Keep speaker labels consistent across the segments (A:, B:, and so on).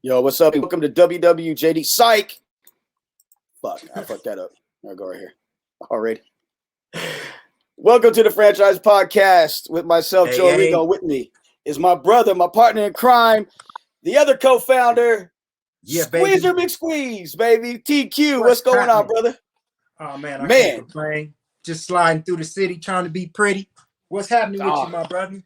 A: Yo, what's up? Welcome to WWJD Psych. Fuck, I fucked that up. I'll go right here. Already. Welcome to the Franchise Podcast with myself, Joe Arrigo. With me is my brother, my partner in crime, the other co-founder, Squeezer McSqueeze, baby. TQ, what's going on, brother?
B: Oh, man, I can't complain. Just sliding through the city, trying to be pretty. What's happening with you, my brother?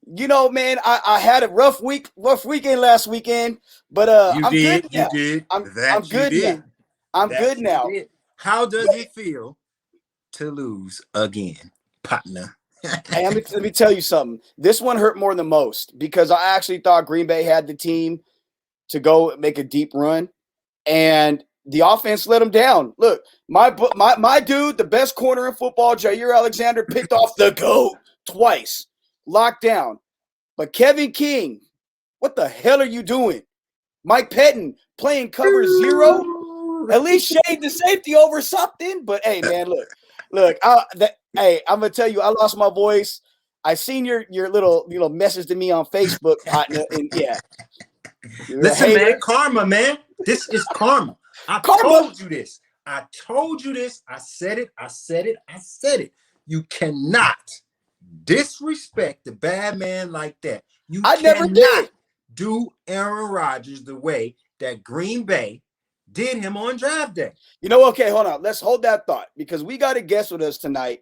A: You know, man, I had a rough weekend last weekend, but I'm good now. I'm good now. I'm good now.
B: How does it feel to lose again, partner?
A: Hey, let me tell you something. This one hurt more than most because I actually thought Green Bay had the team to go make a deep run, and the offense let them down. Look, my dude, the best corner in football, Jair Alexander, picked off the GOAT twice. Locked down. But Kevin King, what the hell are you doing? Mike Pettin playing cover 0. At least shade the safety over something. But hey, man, look. I'm gonna tell you, I lost my voice. I seen your little message to me on Facebook, partner, and yeah.
B: Listen, man, karma, man. This is karma. I told you this. I said it. You cannot disrespect the bad man like that. I never did. Do Aaron Rodgers the way that Green Bay did him on draft day.
A: Okay, hold on. Let's hold that thought because we got a guest with us tonight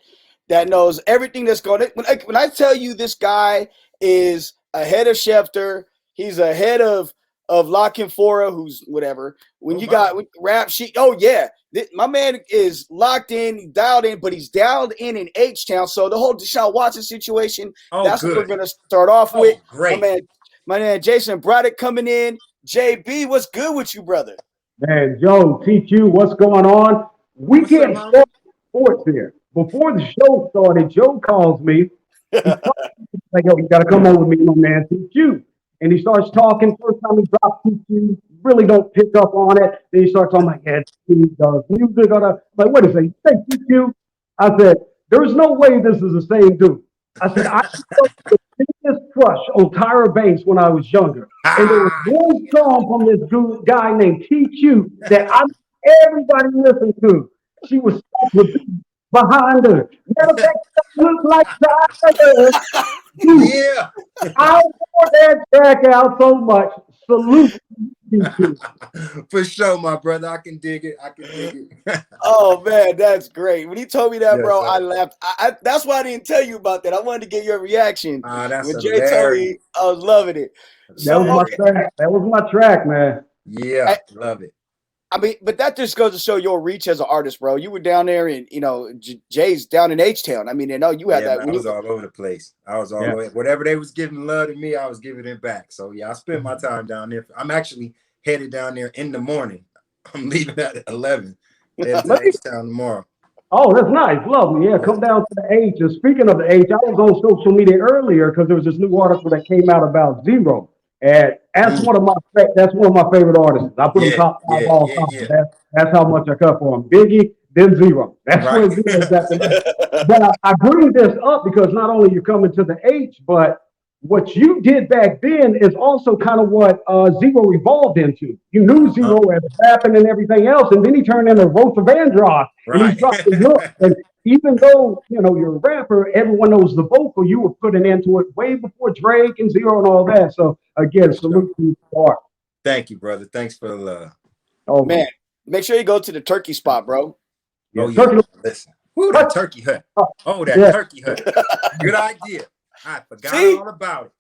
A: that knows everything that's going on. When I tell you this guy is ahead of Schefter, he's ahead of Lockenfora, who's whatever. When you got rap sheet, my man is locked in, dialed in, but he's dialed in H-Town. So the whole Deshaun Watson situation, that's what we're going to start off with.
B: Great.
A: My man Jayson Braddock coming in. JB, what's good with you, brother?
C: Man, Joe, TQ, what's going on? We can't start sports here. Before the show started, Joe calls me. He's like, yo, you got to come on with me, my man, TQ. And he starts talking. First time he drops TQ, really don't pick up on it. Then he starts talking like, yeah, he does music. Like, what is it? Say TQ. I said, there's no way this is the same dude. I said, I felt the biggest crush on Tyra Banks when I was younger. And there was one song from this guy named TQ that everybody listened to. She was stuck with behind her. Matter of fact, looked like Tyra.
B: Yeah.
C: I wore that track out so much. Salute.
B: For sure, my brother. I can dig it.
A: Oh, man, that's great. When he told me that, bro, I laughed. That's why I didn't tell you about that. I wanted to get your reaction.
B: That's
A: when Jay told me, I was loving it.
C: That was my track, man.
B: Yeah, love it.
A: I mean, but that just goes to show your reach as an artist, bro. You were down there and, Jay's down in H-Town. I mean, you had that.
B: I was all over the place. I was all over. Whatever they was giving love to me, I was giving it back. So, yeah, I spent my time down there. I'm actually headed down there in the morning. I'm leaving at 11. Headed to H-Town tomorrow.
C: Oh, that's nice. Lovely. Yeah, come down to the H. And speaking of the H, I was on social media earlier because there was this new article that came out about Zero. And that's one of my favorite artists. I put him top 5 all time. Yeah. That's how much I cut for him. Biggie, then Zero. That's where Zero's at. But I bring this up because not only you're coming to the H, but what you did back then is also kind of what Zero evolved into. You knew Zero as rapping and everything else, and then he turned into Rotha Vandross. And he dropped the look. And even though, you're a rapper, everyone knows the vocal, you were putting into it way before Drake and Zero and all that. So, again, salute to you.
B: Thank you, brother. Thanks for the love.
A: Oh, man. Make sure you go to the turkey spot, bro.
B: Yeah, listen. Woo, that turkey hut. Turkey hut. Good idea. I forgot all about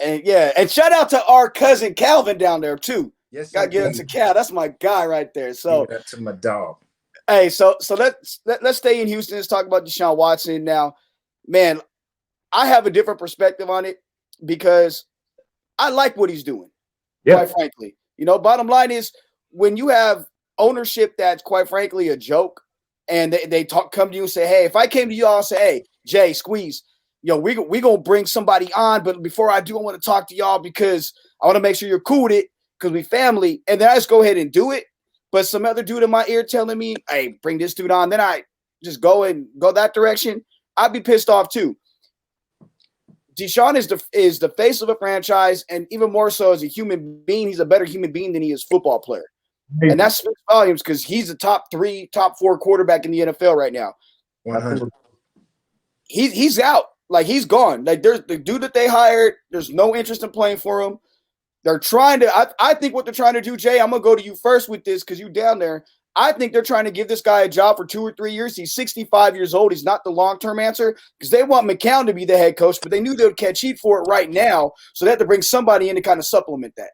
A: it. And shout out to our cousin Calvin down there, too.
B: Yes,
A: gotta give it to Cal. That's my guy right there. So
B: that's my dog.
A: Hey, so let's stay in Houston. Let's talk about Deshaun Watson now. Man, I have a different perspective on it because I like what he's doing. Quite frankly, bottom line is when you have ownership that's quite frankly a joke, and they come to you and say, "Hey, if I came to you all and say, hey, Jay, Squeeze, we gonna bring somebody on, but before I do, I want to talk to y'all because I want to make sure you're cool with it because we family," and then I just go ahead and do it. But some other dude in my ear telling me, hey, bring this dude on. Then I just go that direction. I'd be pissed off too. Deshaun is the face of a franchise, and even more so as a human being, he's a better human being than he is football player. And that speaks volumes because he's a top 4 quarterback in the NFL right now.
B: 100.
A: He's out. Like, he's gone. Like, there's the dude that they hired, there's no interest in playing for him. They're trying to I think what they're trying to do, Jay, I'm gonna go to you first with this because you down there. I think they're trying to give this guy a job for 2 or 3 years. He's 65 years old. He's not the long-term answer because they want McCown to be the head coach, but they knew they would catch heat for it right now, so they had to bring somebody in to kind of supplement that.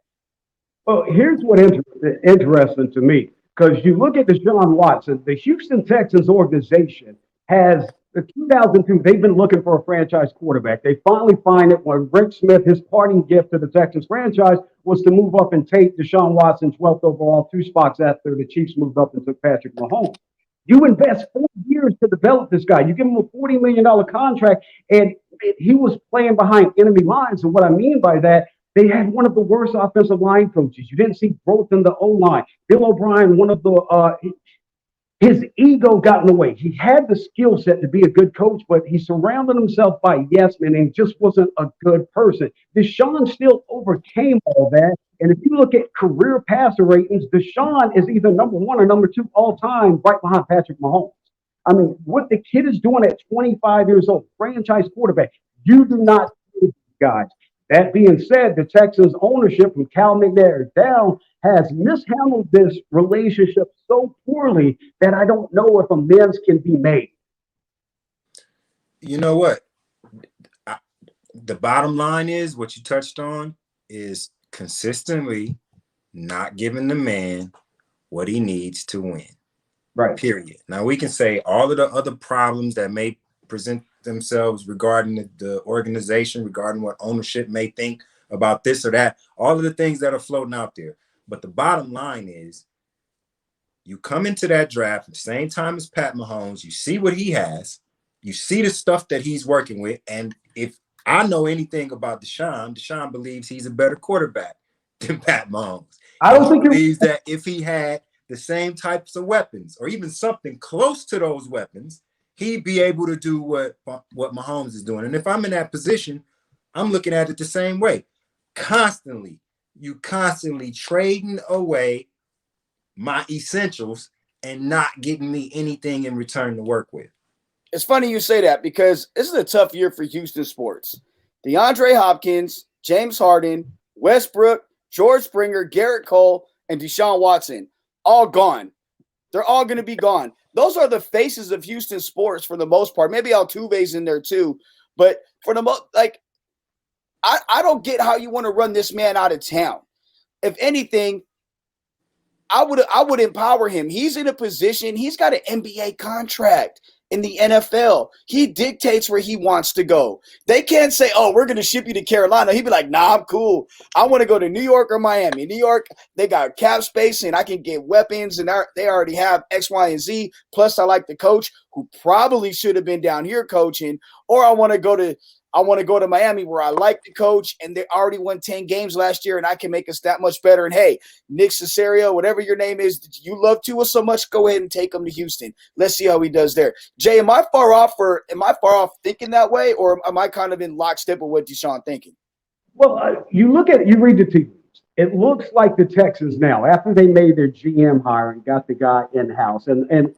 C: Well, here's what interesting to me, because you look at Deshaun Watson, the Houston Texans organization has the 2002. They've been looking for a franchise quarterback. They finally find it when Rick Smith, his parting gift to the Texans franchise was to move up and take Deshaun Watson 12th overall, 2 spots after the Chiefs moved up and took Patrick Mahomes. You invest 4 years to develop this guy. You give him a $40 million contract, and he was playing behind enemy lines. And what I mean by that, they had one of the worst offensive line coaches. You didn't see growth in the O-line. Bill O'Brien, one of the his ego got in the way. He had the skill set to be a good coach, but he surrounded himself by yes men and just wasn't a good person. Deshaun still overcame all that. And if you look at career passer ratings, Deshaun is either number 1 or number 2 all time, right behind Patrick Mahomes. I mean, what the kid is doing at 25 years old, franchise quarterback, you do not see these guys. That being said, the Texans ownership from Cal McNair down has mishandled this relationship so poorly that I don't know if amends can be made.
B: You know what? The bottom line is what you touched on is consistently not giving the man what he needs to win.
C: Right.
B: Period. Now, we can say all of the other problems that may present themselves regarding the organization, regarding what ownership may think about this or that, all of the things that are floating out there. But the bottom line is you come into that draft at the same time as Pat Mahomes, you see what he has, you see the stuff that he's working with. And if I know anything about Deshaun believes he's a better quarterback than Pat Mahomes.
C: I don't think
B: he believes that if he had the same types of weapons or even something close to those weapons, he'd be able to do what Mahomes is doing. And if I'm in that position, I'm looking at it the same way. You constantly trading away my essentials and not getting me anything in return to work with.
A: It's funny you say that because this is a tough year for Houston sports. DeAndre Hopkins, James Harden, Westbrook, George Springer, Garrett Cole, and Deshaun Watson, all gone. They're all going to be gone. Those are the faces of Houston sports for the most part. Maybe Altuve's in there too. But for the most, like, I don't get how you want to run this man out of town. If anything, I would empower him. He's in a position, he's got an NBA contract in the NFL. He dictates where he wants to go. They can't say, oh, we're going to ship you to Carolina. He'd be like, nah, I'm cool. I want to go to New York or Miami. New York, they got cap space and I can get weapons and they already have X, Y, and Z. Plus, I like the coach who probably should have been down here coaching. Or I want to go to Miami where I like the coach and they already won 10 games last year and I can make us that much better. And hey, Nick Caserio, whatever your name is, you love Tua so much, go ahead and take him to Houston. Let's see how he does there. Jay, am I far off thinking that way, or am I kind of in lockstep with what Deshaun thinking?
C: Well, you read the tea. It looks like the Texans now, after they made their GM hire and got the guy in-house, and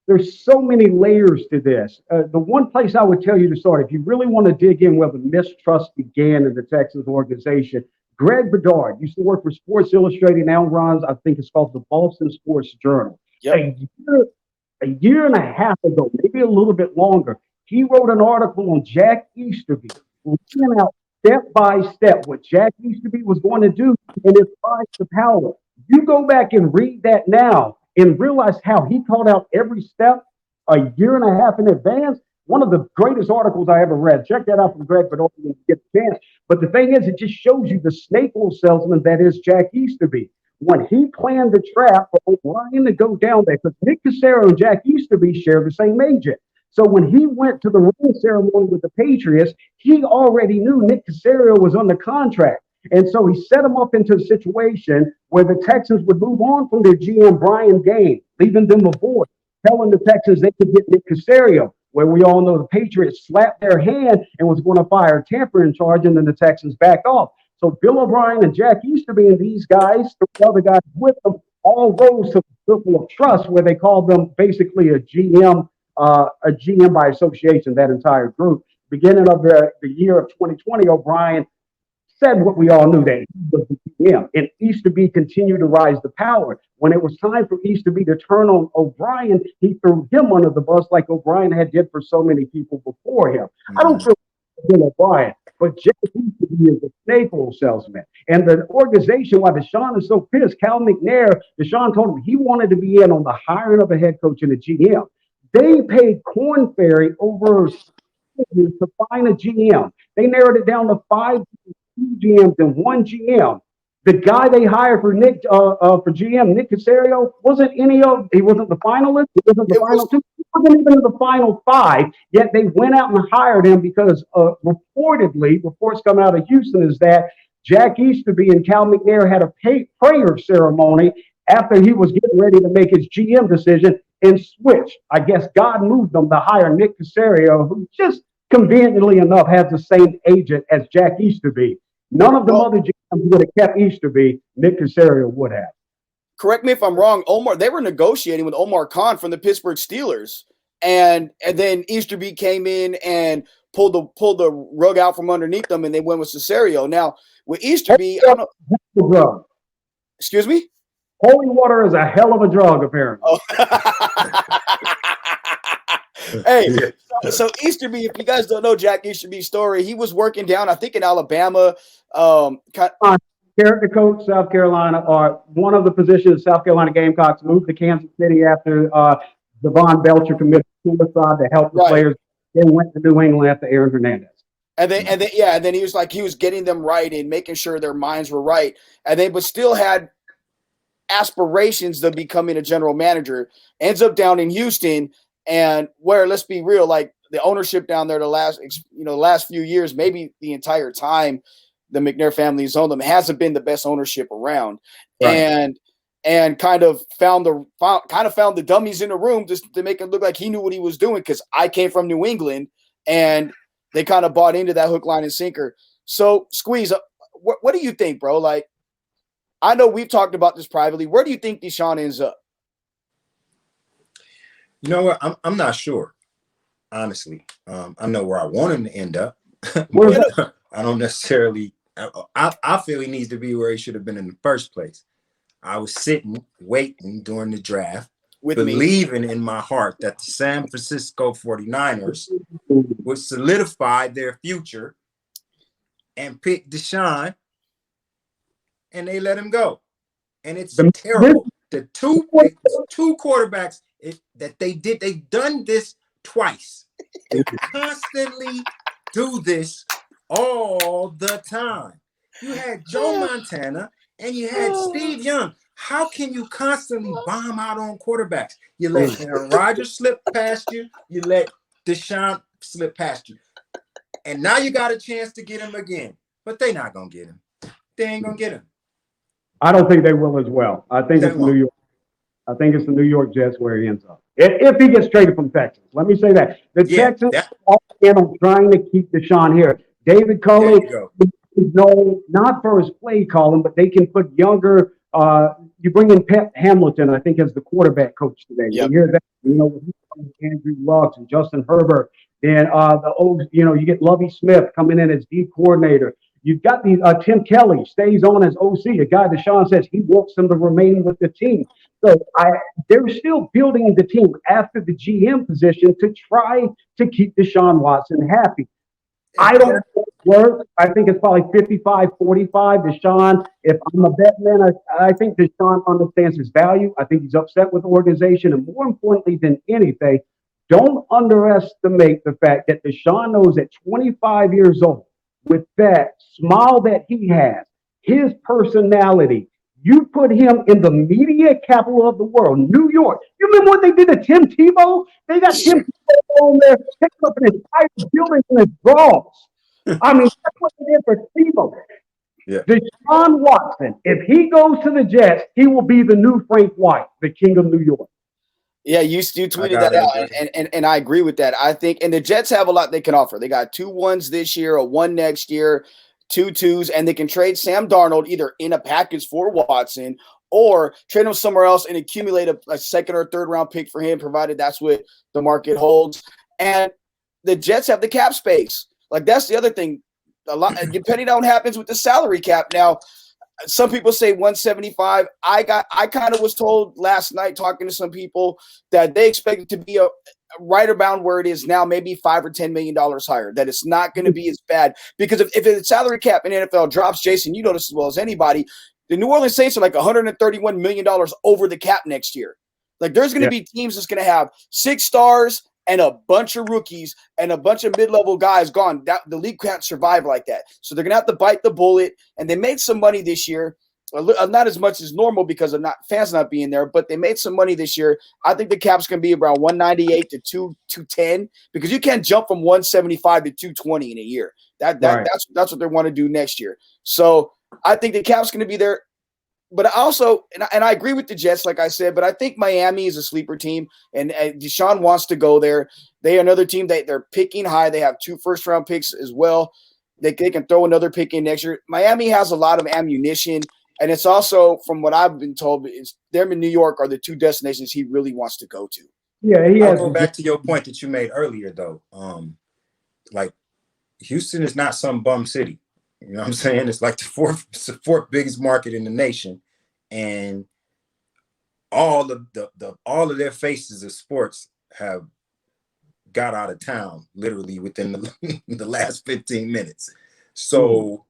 C: there's so many layers to this. The one place I would tell you to start, if you really want to dig in where the mistrust began in the Texans organization, Greg Bedard used to work for Sports Illustrated, now runs, I think it's called the Boston Sports Journal. Yep. A year and a half ago, maybe a little bit longer, he wrote an article on Jack Easterby, laying out step by step what Jack Easterby was going to do in his rise to power. You go back and read that now and realize how he called out every step a year and a half in advance. One of the greatest articles I ever read. Check that out from Greg Bedard when you get the chance. But the thing is, it just shows you the snake oil salesman that is Jack Easterby. When he planned the trap for O'Brien to go down there, because Nick Caserio and Jack Easterby share the same agent. So when he went to the ring ceremony with the Patriots, he already knew Nick Caserio was under contract. And so he set him up into a situation where the Texans would move on from their GM, Brian Gaines, leaving them aboard, telling the Texans they could get Nick Caserio. where we all know the Patriots slapped their hand and was going to fire a tampering charge, and then the Texans backed off. So Bill O'Brien and Jack Easterby and these guys, the other guys with them, all rose to the circle of trust, where they called them basically a GM by association, that entire group. Beginning of the year of 2020, O'Brien said what we all knew, that he was the GM, and Easterby continued to rise to power. When it was time for Easterby to turn on O'Brien, he threw him under the bus like O'Brien had did for so many people before him. I don't feel Bill O'Brien, but Jack Easterby is a staple salesman. And the organization, why Deshaun is so pissed, Cal McNair, Deshaun told him he wanted to be in on the hiring of a head coach and a GM. They paid Korn Ferry over years to find a GM. They narrowed it down to 5 GMs and 1 GM. The guy they hired for GM, Nick Caserio, he wasn't the finalist. He wasn't the final two. He wasn't even in the final 5. Yet they went out and hired him because reportedly, reports coming out of Houston is that Jack Easterby and Cal McNair had a prayer ceremony after he was getting ready to make his GM decision and switch. I guess God moved them to hire Nick Caserio, who just conveniently enough has the same agent as Jack Easterby. None of the other GMs would have kept Easterby. Nick Caserio would have.
A: Correct me if I'm wrong. They were negotiating with Omar Khan from the Pittsburgh Steelers, and then Easterby came in and pulled the rug out from underneath them, and they went with Caserio. Now with Easterby, I don't know. Excuse me.
C: Holy water is a hell of a drug, apparently.
A: Oh. Hey, so Easterby, if you guys don't know Jack Easterby's story, he was working down, I think, in Alabama.
C: Character coach, South Carolina, or one of the positions South Carolina Gamecocks moved to Kansas City after Devon Belcher committed suicide to help the players. Then went to New England after Aaron Hernandez.
A: And then he was getting them right and making sure their minds were right. But still had aspirations of becoming a general manager. Ends up down in Houston, and where, let's be real, like the ownership down there the last few years, maybe the entire time the McNair family has owned them, hasn't been the best ownership around. Right. And kind of found the dummies in the room just to make it look like he knew what he was doing, because I came from New England, and they kind of bought into that hook, line, and sinker. So, Squeeze, what do you think, bro? Like, I know we've talked about this privately. Where do you think Deshaun ends up?
B: You know what? I'm not sure, honestly. I know where I want him to end up. I don't necessarily. I feel he needs to be where he should have been in the first place. I was sitting, waiting during the draft, believing in my heart that the San Francisco 49ers would solidify their future and pick Deshaun, and they let him go. And it's terrible. The two quarterbacks that they've done this twice. They constantly do this all the time. You had Joe Montana and you had Steve Young. How can you constantly bomb out on quarterbacks? You let Aaron Rodgers slip past you. You let Deshaun slip past you. And now you got a chance to get him again. But they're not going to get him. They ain't going to get him.
C: I don't think they will as well. I think it's New York. I think it's the New York Jets where he ends up. If he gets traded from Texas. Let me say that. The Texans are trying to keep Deshaun here. David Culley is known not for his play calling, but they can put younger. You bring in Pep Hamilton, I think, as the quarterback coach today. Yep. You hear that, Andrew Luck and Justin Herbert. Then you get Lovie Smith coming in as D coordinator. You've got these Tim Kelly stays on as OC, a guy Deshaun says he wants him to remain with the team. So they're still building the team after the GM position to try to keep Deshaun Watson happy. I don't think it works. I think it's probably 55-45. Deshaun, if I'm a bet man, I think Deshaun understands his value. I think he's upset with the organization. And more importantly than anything, don't underestimate the fact that Deshaun knows at 25 years old, with that smile that he has, his personality, you put him in the media capital of the world, New York. You remember what they did to Tim Tebow? They got Tim Tebow on there, picked up an entire building in his drawers. I mean, that's what they did for Tebow.
B: Yeah.
C: Deshaun Watson, if he goes to the Jets, he will be the new Frank White, the king of New York.
A: Yeah, you tweeted that out, and I agree with that. I think, and the Jets have a lot they can offer. They got 2 1s this year, a 1 next year, 2 2s, and they can trade Sam Darnold either in a package for Watson or trade him somewhere else and accumulate a second or third round pick for him, provided that's what the market holds. And the Jets have the cap space. Like, that's the other thing. A lot, depending on what happens with the salary cap. Now, some people say 175. I kind of was told last night talking to some people that they expect it to be right around where it is now, maybe $5 or $10 million higher. That it's not going to be as bad because if the salary cap in NFL drops, Jason, you know this as well as anybody. The New Orleans Saints are like $131 million over the cap next year. Like, there's going to be teams that's going to have 6 stars and a bunch of rookies and a bunch of mid-level guys gone. The league can't survive like that. So they're going to have to bite the bullet. And they made some money this year. Not as much as normal because of fans not being there, but they made some money this year. I think the cap's going to be around 198 to 210 because you can't jump from 175 to 220 in a year. That's what they want to do next year. So I think the cap's going to be there. But also, and I agree with the Jets, like I said, but I think Miami is a sleeper team, and Deshaun wants to go there. They are another team that they're picking high. They have 2 first-round picks as well. They can throw another pick in next year. Miami has a lot of ammunition, and it's also, from what I've been told, them in New York are the 2 destinations he really wants to go to.
C: Yeah,
B: I'll go back to your point that you made earlier, though. Like, Houston is not some bum city. You know what I'm saying? It's like the fourth biggest market in the nation, and all of their faces of sports have got out of town literally within the last 15 minutes. So,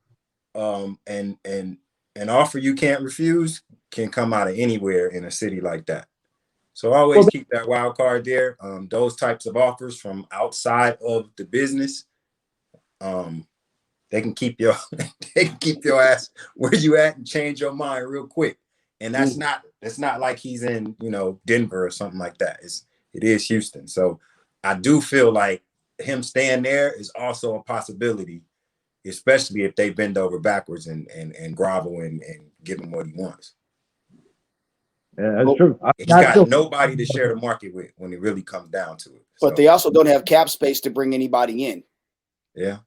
B: and an offer you can't refuse can come out of anywhere in a city like that. So always keep that wild card there. Those types of offers from outside of the business, they can keep your ass where you at and change your mind real quick. And that's not like he's in, Denver or something like that. It is Houston. So I do feel like him staying there is also a possibility, especially if they bend over backwards and grovel and give him what he wants.
C: Yeah, that's true.
B: He's got nobody to share the market with when it really comes down to it.
A: But they also don't have cap space to bring anybody in.
C: Yeah.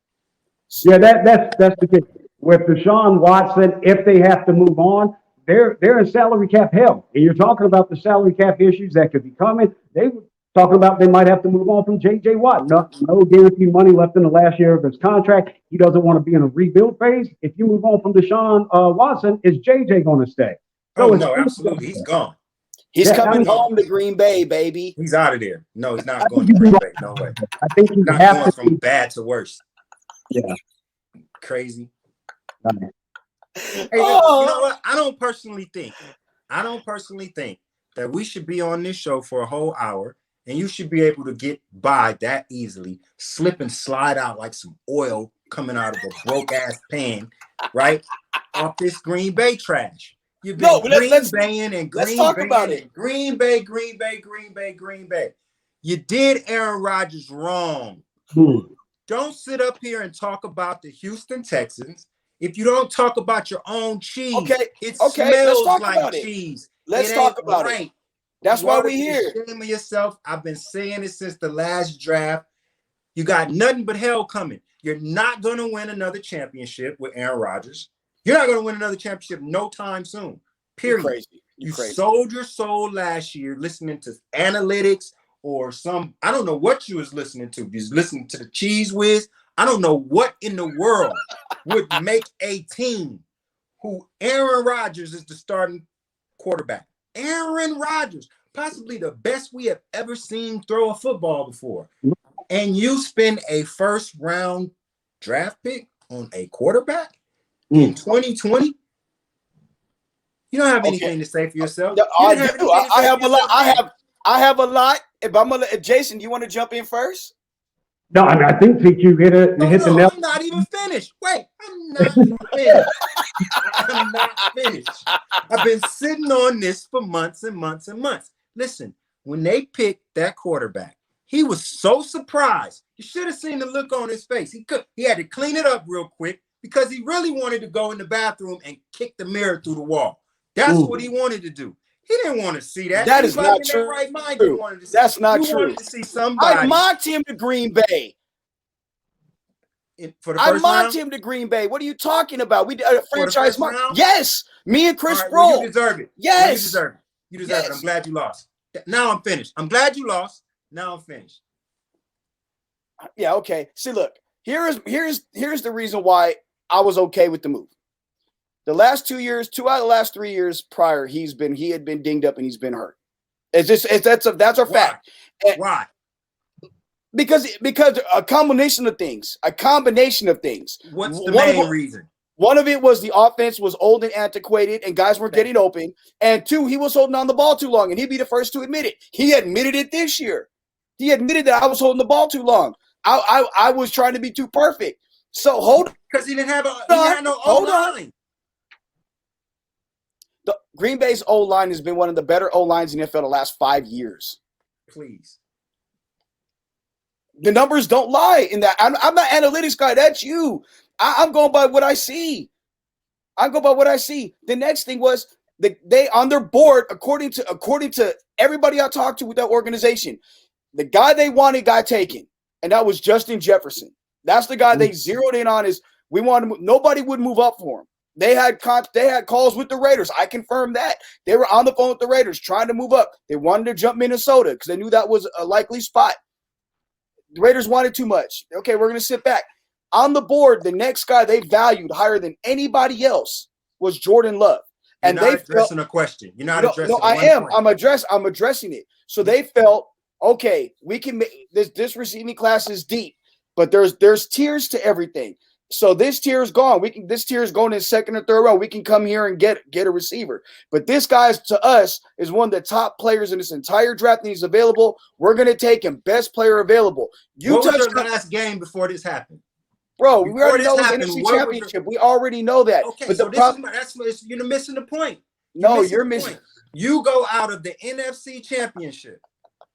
C: Yeah, that's the case. With Deshaun Watson, if they have to move on, they're in salary cap hell. And you're talking about the salary cap issues that could be coming. They were talking about they might have to move on from J.J. Watt. No guaranteed money left in the last year of his contract. He doesn't want to be in a rebuild phase. If you move on from Deshaun Watson, is J.J. going to stay?
B: So no, absolutely. He's gone.
A: He's coming home to Green Bay, baby.
B: He's out of there. No, he's not going to Green Bay. No way.
C: I think he's
B: not going from bad to worse.
C: Yeah.
B: Crazy. Hey, you know what? I don't personally think that we should be on this show for a whole hour and you should be able to get by that easily, slip and slide out like some oil coming out of a broke ass pan, right? Off this Green Bay trash. You've been let's talk about it. Green Bay. You did Aaron Rodgers wrong. Don't sit up here and talk about the Houston Texans if you don't talk about your own cheese. It smells like cheese.
A: Let's talk about it. That's why we're here.
B: Shame of yourself. I've been saying it since the last draft. You got nothing but hell coming. You're not going to win another championship with Aaron Rodgers. You're not going to win another championship no time soon. Period. You sold your soul last year listening to analytics or I don't know what you was listening to. You was listening to the Cheese Whiz. I don't know what in the world would make a team who Aaron Rodgers is the starting quarterback. Aaron Rodgers, possibly the best we have ever seen throw a football before. And you spend a first-round draft pick on a quarterback in 2020? You don't have anything to say for yourself.
A: I have a lot. I have a lot. If Jason, do you want to jump in first?
C: No, I think TQ hit the nail.
B: I'm not even finished. Wait, I'm not finished. I'm not finished. I've been sitting on this for months and months and months. Listen, when they picked that quarterback, he was so surprised. You should have seen the look on his face. He had to clean it up real quick because he really wanted to go in the bathroom and kick the mirror through the wall. That's what he wanted to do. He didn't want to see that.
A: That is not true.
B: Right mind didn't want to see.
A: That's not true.
B: Wanted to see somebody.
A: I mocked him to Green Bay. I mocked him to Green Bay. What are you talking about? We did a franchise mock. Yes, me and Chris Bro.
B: Well, you deserve it.
A: Yes,
B: well, you deserve it. You deserve it. I'm glad you lost. Now I'm finished. I'm glad you lost. Now I'm finished.
A: Yeah. Okay. See, look. Here's the reason why I was okay with the move. The last 2 years, 2 out of the last 3 years prior, he had been dinged up and he's been hurt. That's a fact.
B: Why?
A: Because a combination of things.
B: What's the main reason?
A: One of it was the offense was old and antiquated and guys weren't getting open. And two, he was holding on the ball too long, and he'd be the first to admit it. He admitted it this year. He admitted that I was holding the ball too long. I was trying to be too perfect. So hold on.
B: Because he didn't have no O-line.
A: The Green Bay's O-line has been one of the better O-lines in the NFL the last 5 years.
B: Please.
A: The numbers don't lie in that. I'm not an analytics guy. That's you. I'm going by what I see. The next thing was they on their board, according to everybody I talked to with that organization, the guy they wanted got taken, and that was Justin Jefferson. That's the guy they zeroed in on. Nobody would move up for him. They had calls with the Raiders. I confirmed that. They were on the phone with the Raiders trying to move up. They wanted to jump Minnesota because they knew that was a likely spot. The Raiders wanted too much. Okay, we're going to sit back. On the board, the next guy they valued higher than anybody else was Jordan Love. And
B: You're not addressing a question. You're not addressing
A: No, I am. I'm addressing it. So they felt, okay, we can make this receiving class is deep, but there's tiers to everything. So this tier is gone. This tier is going in second or third round. We can come here and get a receiver. But this guy, to us, is one of the top players in this entire draft, and he's available. We're going to take him, best player available.
B: What was your last game before this happened?
A: Bro, we already know it's NFC Championship. We already know that.
B: Okay,
A: but
B: so you're missing the point.
A: You're missing.
B: You go out of the NFC Championship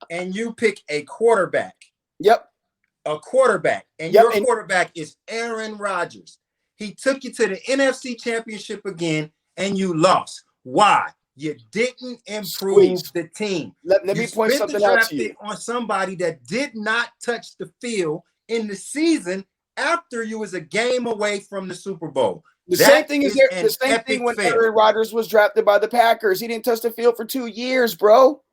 B: and you pick a quarterback.
A: Yep.
B: A quarterback. And your quarterback is Aaron Rodgers. He took you to the NFC Championship again and you lost. Why? You didn't improve the team.
A: Let me point something out to you.
B: On somebody that did not touch the field in the season after you was a game away from the Super Bowl.
A: The same thing when Aaron Rodgers was drafted by the Packers. He didn't touch the field for 2 years, bro.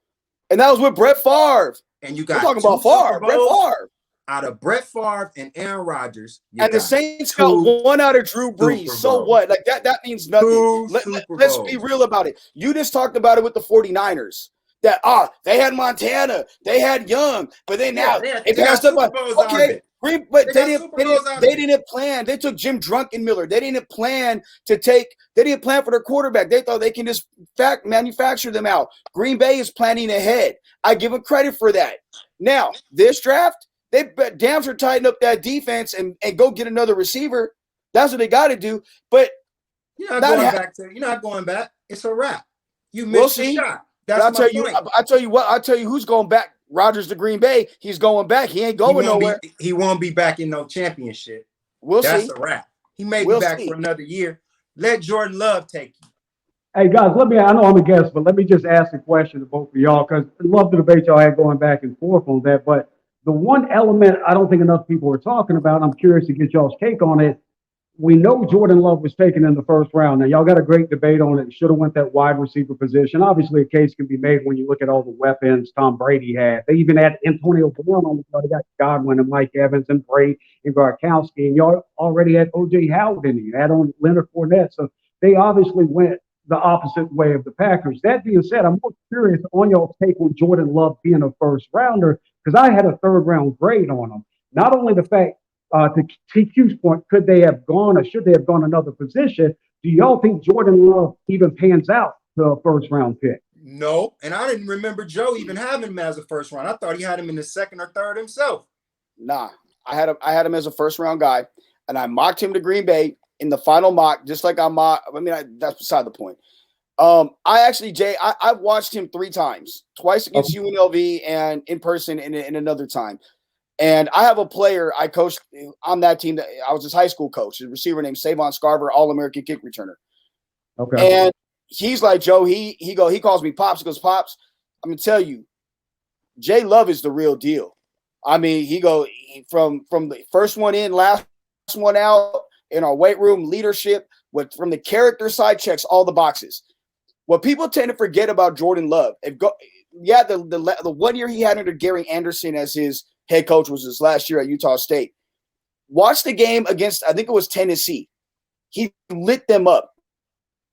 A: And that was with Brett Favre.
B: And you got
A: We're talking about Favre, Brett Favre.
B: Out of Brett Favre and Aaron Rodgers.
A: And the Saints got one out of Drew Brees. So what? Like that means nothing. Let's be real about it. You just talked about it with the 49ers. That they had Montana, they had Young, but then now they got stuff. Okay. But they didn't plan. They took Jim Druckenmiller. They didn't plan for their quarterback. They thought they can just manufacture them out. Green Bay is planning ahead. I give them credit for that. Now, this draft, they damn sure tighten up that defense and go get another receiver. That's what they got to do. But
B: you're not going back. It's a wrap. You missed your shot.
A: I'll tell you who's going back. Rodgers to Green Bay, he's going back. He ain't going nowhere.
B: He won't be back in no championship.
A: That's
B: a wrap. He may be back for another year. Let Jordan Love take you.
C: Hey guys, I know I'm a guest, but let me just ask a question to both of y'all, because I love the debate y'all had going back and forth on that. But the one element I don't think enough people are talking about, I'm curious to get y'all's take on it. We know Jordan Love was taken in the first round. Now, y'all got a great debate on it. Should have went that wide receiver position. Obviously, a case can be made when you look at all the weapons Tom Brady had. They even had Antonio Brown on the show. They got Godwin and Mike Evans and Bray and Gronkowski. And y'all already had O.J. Howard in it. You had on Leonard Fournette. So they obviously went the opposite way of the Packers. That being said, I'm more curious on y'all's take on Jordan Love being a first rounder, because I had a third round grade on him. Not only the fact, to TQ's point, could they have gone or should they have gone another position? Do y'all think Jordan Love even pans out to a first round pick?
B: No, and I didn't remember Joe even having him as a first round. I thought he had him in the second or third himself.
A: Nah, I had him as a first round guy, and I mocked him to Green Bay in the final mock, just like that's beside the point. I've watched him 3 times, twice against UNLV and in person and another time. And I have a player I coached on that team that I was his high school coach, a receiver named Savon Scarver, All-American kick returner.
C: Okay.
A: And he's like, Joe, he calls me Pops. He goes, Pops, I'm gonna tell you, Jay Love is the real deal. I mean, from the first one in, last one out in our weight room, leadership, from the character side, checks all the boxes. What people tend to forget about Jordan Love, the 1 year he had under Gary Anderson as his head coach was his last year at Utah State. Watch the game against, I think it was Tennessee. He lit them up,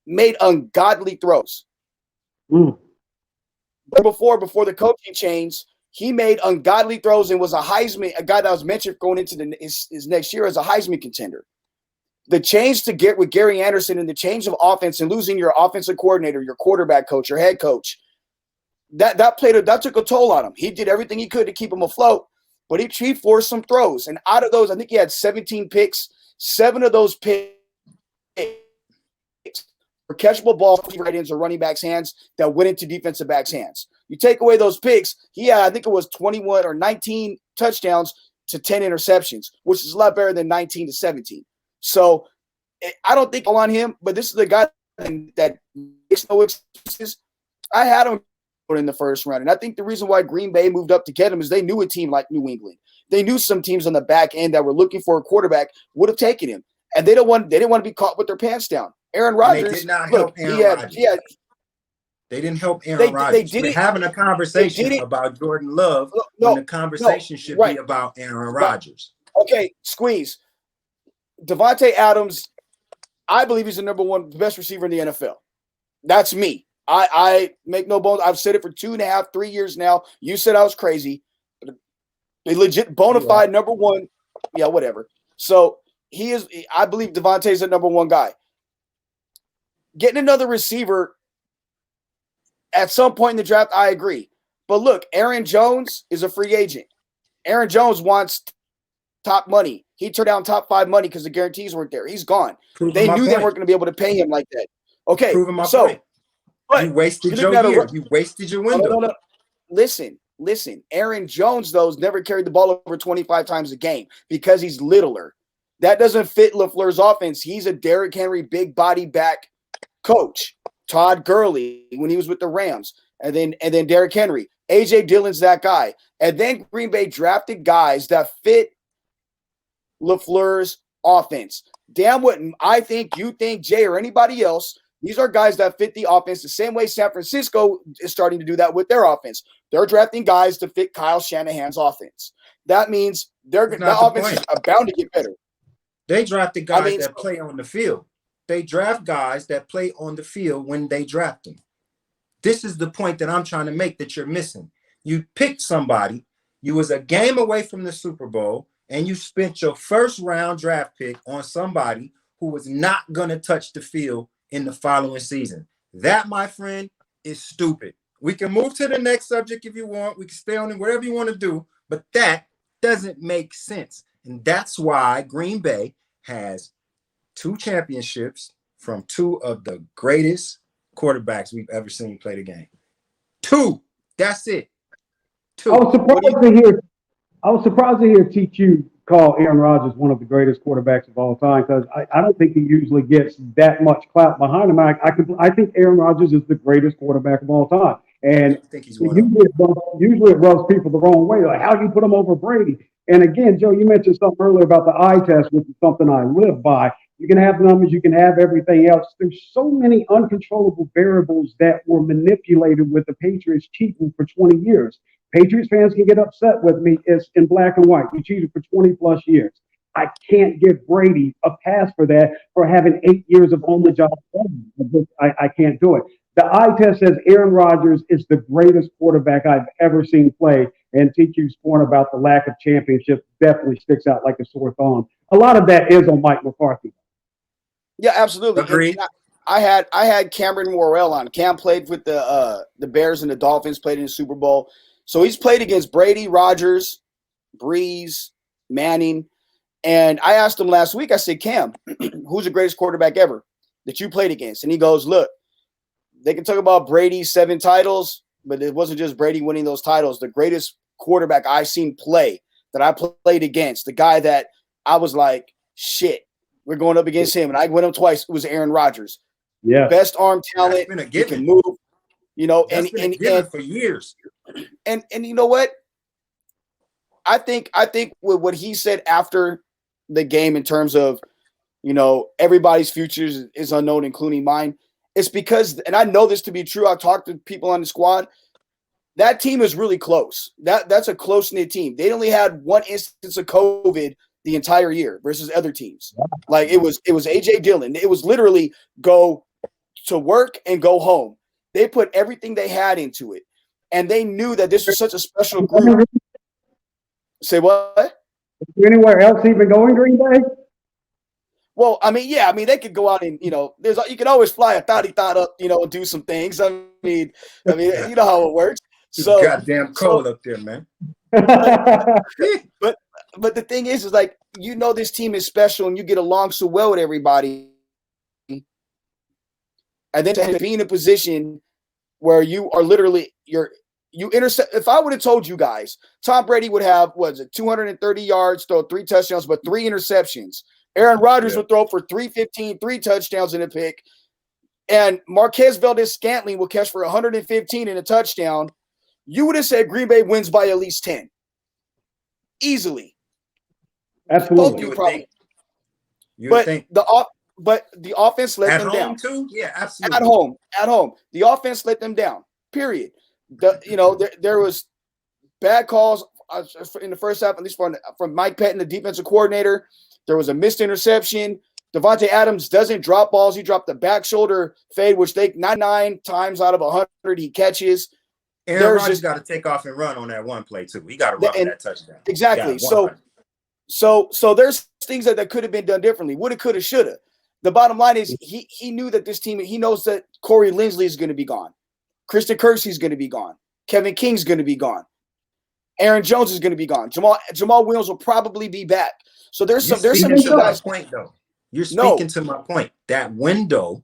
A: made ungodly throws. But before the coaching change, he made ungodly throws and was a guy that was mentioned going into his next year as a Heisman contender. The change to get with Gary Anderson and the change of offense and losing your offensive coordinator, your quarterback coach, your head coach, that took a toll on him. He did everything he could to keep him afloat, but he forced some throws. And out of those, I think he had 17 picks. 7 of those picks were catchable balls right into running backs' hands that went into defensive backs' hands. You take away those picks, he had, I think it was 21 or 19 touchdowns to 10 interceptions, which is a lot better than 19 to 17. So I don't think all on him, but this is the guy that makes no excuses. I had him in the first round, and I think the reason why Green Bay moved up to get him is they knew a team like New England. They knew some teams on the back end that were looking for a quarterback would have taken him, and they didn't want to be caught with their pants down. Aaron Rodgers,
B: they did not help Aaron Rodgers. They didn't help Aaron Rodgers. We're having a conversation about Jordan Love when the conversation should be about Aaron Rodgers.
A: Okay, squeeze. Devontae Adams, I believe he's the number one best receiver in the NFL. That's me. I make no bones. I've said it for 2.5, 3 years now. You said I was crazy. But a legit bona fide number one. Yeah, whatever. So he is. I believe Devontae's the number one guy. Getting another receiver at some point in the draft, I agree. But look, Aaron Jones is a free agent. Aaron Jones wants top money. He turned down top 5 money because the guarantees weren't there. He's gone. They knew they weren't going to be able to pay him like that. Okay, so
B: you wasted your year. You wasted your window.
A: No. Listen. Aaron Jones, though, has never carried the ball over 25 times a game because he's littler. That doesn't fit LaFleur's offense. He's a Derrick Henry big body back coach. Todd Gurley when he was with the Rams, and then Derrick Henry. AJ Dillon's that guy. And then Green Bay drafted guys that fit LaFleur's offense. Damn what I think, you think, Jay, or anybody else, these are guys that fit the offense the same way San Francisco is starting to do that with their offense. They're drafting guys to fit Kyle Shanahan's offense. That means that offense is bound to get better.
B: They drafted guys that play on the field. They draft guys that play on the field when they draft them. This is the point that I'm trying to make that you're missing. You picked somebody, you was a game away from the Super Bowl, and you spent your first round draft pick on somebody who was not going to touch the field in the following season. That, my friend, is stupid. We can move to the next subject if you want. We can stay on it, whatever you want to do, but that doesn't make sense. And that's why Green Bay has 2 championships from 2 of the greatest quarterbacks we've ever seen play the game. 2. That's it. 2.
C: I was surprised to hear TQ call Aaron Rodgers one of the greatest quarterbacks of all time, because I don't think he usually gets that much clap behind him. I think Aaron Rodgers is the greatest quarterback of all time. And
B: I think he's
C: usually it rubs people the wrong way. Like, how do you put him over Brady? And again, Joe, you mentioned something earlier about the eye test, which is something I live by. You can have numbers, you can have everything else. There's so many uncontrollable variables that were manipulated with the Patriots cheating for 20 years. Patriots fans can get upset with me. It's in black and white. You cheated for 20 plus years. I can't give Brady a pass for that, for having 8 years of on-the-job training. I can't do it. The eye test says Aaron Rodgers is the greatest quarterback I've ever seen play. And TQ's point about the lack of championships definitely sticks out like a sore thumb. A lot of that is on Mike McCarthy.
A: Yeah, absolutely.
B: Agreed.
A: I had Cameron Morrell on. Cam played with the Bears and the Dolphins, played in the Super Bowl. So he's played against Brady, Rodgers, Breeze, Manning. And I asked him last week, I said, Cam, who's the greatest quarterback ever that you played against? And he goes, look, they can talk about Brady's 7 titles, but it wasn't just Brady winning those titles. The greatest quarterback I've seen play that I played against, the guy that I was like, shit, we're going up against him. And I went up twice. It was Aaron Rodgers.
C: Yeah.
A: Best arm talent. He can move. You know,
B: and for years.
A: And you know what? I think with what he said after the game in terms of, you know, everybody's future is unknown, including mine. It's because, and I know this to be true, I've talked to people on the squad, that team is really close. That's a close-knit team. They only had one instance of COVID the entire year versus other teams. Like it was A.J. Dillon. It was literally go to work and go home. They put everything they had into it. And they knew that this was such a special group. Say what?
C: Anywhere else even going Green Bay?
A: Well, I mean, yeah, they could go out and, you know, you can always fly a thought up, you know, and do some things. I mean, you know how it works. So
B: goddamn cold up there, man.
A: But the thing is like, you know, this team is special and you get along so well with everybody. And then to be in a position where you are literally you intercept. If I would have told you guys, Tom Brady would have 230 yards, throw 3 touchdowns, but 3 interceptions. Aaron Rodgers would throw for 315, 3 touchdowns and a pick, and Marquez Valdez-Scantling will catch for 115 and a touchdown. You would have said Green Bay wins by at least 10, easily.
C: Absolutely.
A: Both you probably.
B: You would think.
A: But the offense let them down.
B: At home too? Yeah, absolutely.
A: At home. The offense let them down. Period. There was bad calls in the first half, at least from Mike Pettin, the defensive coordinator. There was a missed interception. Devontae Adams doesn't drop balls. He dropped the back shoulder fade, which 99 times out of 100 he catches.
B: Aaron Rodgers got to take off and run on that one play too. He got to run for that touchdown.
A: Exactly. So there's things that could have been done differently. Woulda, coulda, shoulda. The bottom line is he knew that this team, he knows that Corey Linsley is going to be gone. Christian Kirksey is going to be gone. Kevin King's going to be gone. Aaron Jones is going to be gone. Jamal Williams will probably be back. So there's some guys.
B: Point though. You're speaking to my point. That window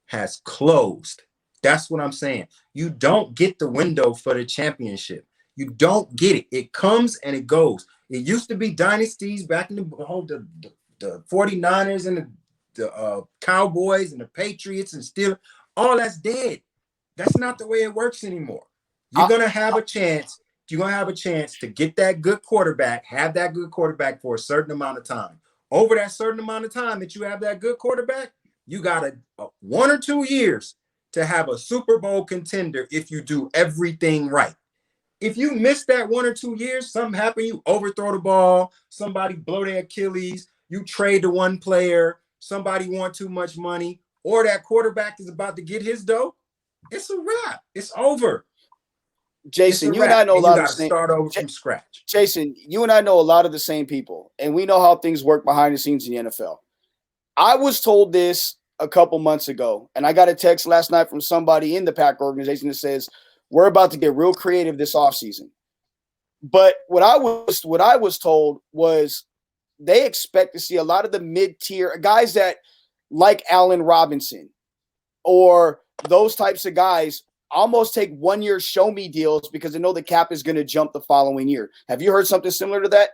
B: has closed. That's what I'm saying. You don't get the window for the championship. You don't get it. It comes and it goes. It used to be dynasties back in the 49ers and the Cowboys and the Patriots and still all that's dead. That's not the way it works anymore. You're going to have a chance. You're going to have a chance to get that good quarterback, have that good quarterback for a certain amount of time. Over that certain amount of time that you have that good quarterback, you got 1 or 2 years to have a Super Bowl contender if you do everything right. If you miss that 1 or 2 years, something happened, you overthrow the ball, somebody blow their Achilles, you trade to one player, somebody want too much money, or that quarterback is about to get his dough, it's a wrap. It's over.
A: Jason, you and I know a lot of the same.
B: Start over from scratch.
A: Jason, you and I know a lot of the same people, and we know how things work behind the scenes in the NFL. I was told this a couple months ago, and I got a text last night from somebody in the Pack organization that says we're about to get real creative this offseason. But what I was told was they expect to see a lot of the mid-tier guys that like Allen Robinson or those types of guys almost take 1 year show me deals because they know the cap is going to jump the following year. Have you heard something similar to that?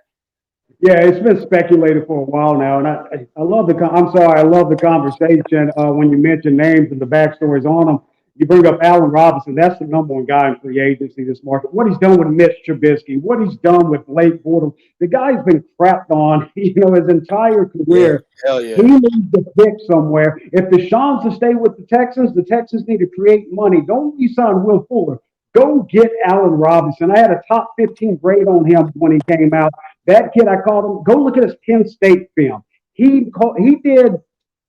C: Yeah, it's been speculated for a while now, and I love the conversation when you mention names and the backstories on them. You bring up Allen Robinson. That's the number one guy in free agency this market. What he's done with Mitch Trubisky, what he's done with Blake Bortles. The guy's been crapped on, his entire career.
A: Yeah, hell yeah.
C: He needs to pick somewhere. If Deshaun's to stay with the Texans need to create money. Don't re-sign Will Fuller. Go get Allen Robinson. I had a top 15 grade on him when he came out. That kid, I called him. Go look at his Penn State film. He did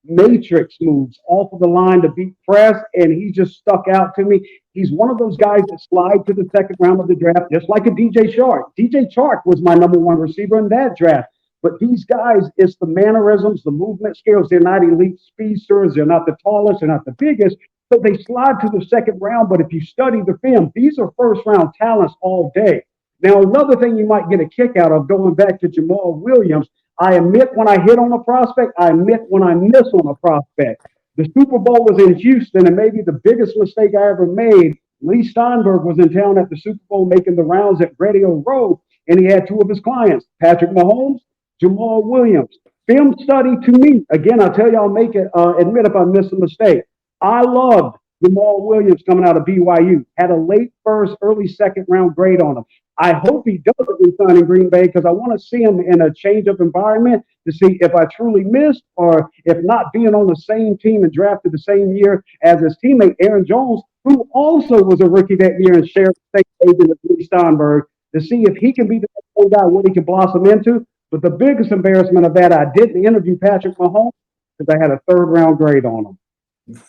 C: matrix moves off of the line to beat press, and he just stuck out to me. He's one of those guys that slide to the second round of the draft, just like a DJ Chark. DJ Chark was my number one receiver in that draft. But these guys, it's the mannerisms, the movement skills. They're not elite speedsters. They're not the tallest. They're not the biggest. So they slide to the second round. But if you study the film, these are first-round talents all day. Now, another thing you might get a kick out of, going back to Jamal Williams, I admit when I hit on a prospect. I admit when I miss on a prospect. The Super Bowl was in Houston, and maybe the biggest mistake I ever made, Lee Steinberg was in town at the Super Bowl making the rounds at Radio Row, and he had 2 of his clients, Patrick Mahomes, Jamal Williams. Film study to me, again, I'll tell you, I'll make it, admit if I miss a mistake. I loved Jamal Williams coming out of BYU. Had a late first, early second round grade on him. I hope he doesn't resign in Green Bay because I want to see him in a change of environment to see if I truly missed or if not being on the same team and drafted the same year as his teammate Aaron Jones, who also was a rookie that year and shared the same agent with Lee Steinberg, to see if he can be the next guy, what he can blossom into. But the biggest embarrassment of that, I didn't interview Patrick Mahomes because I had a third round grade on him.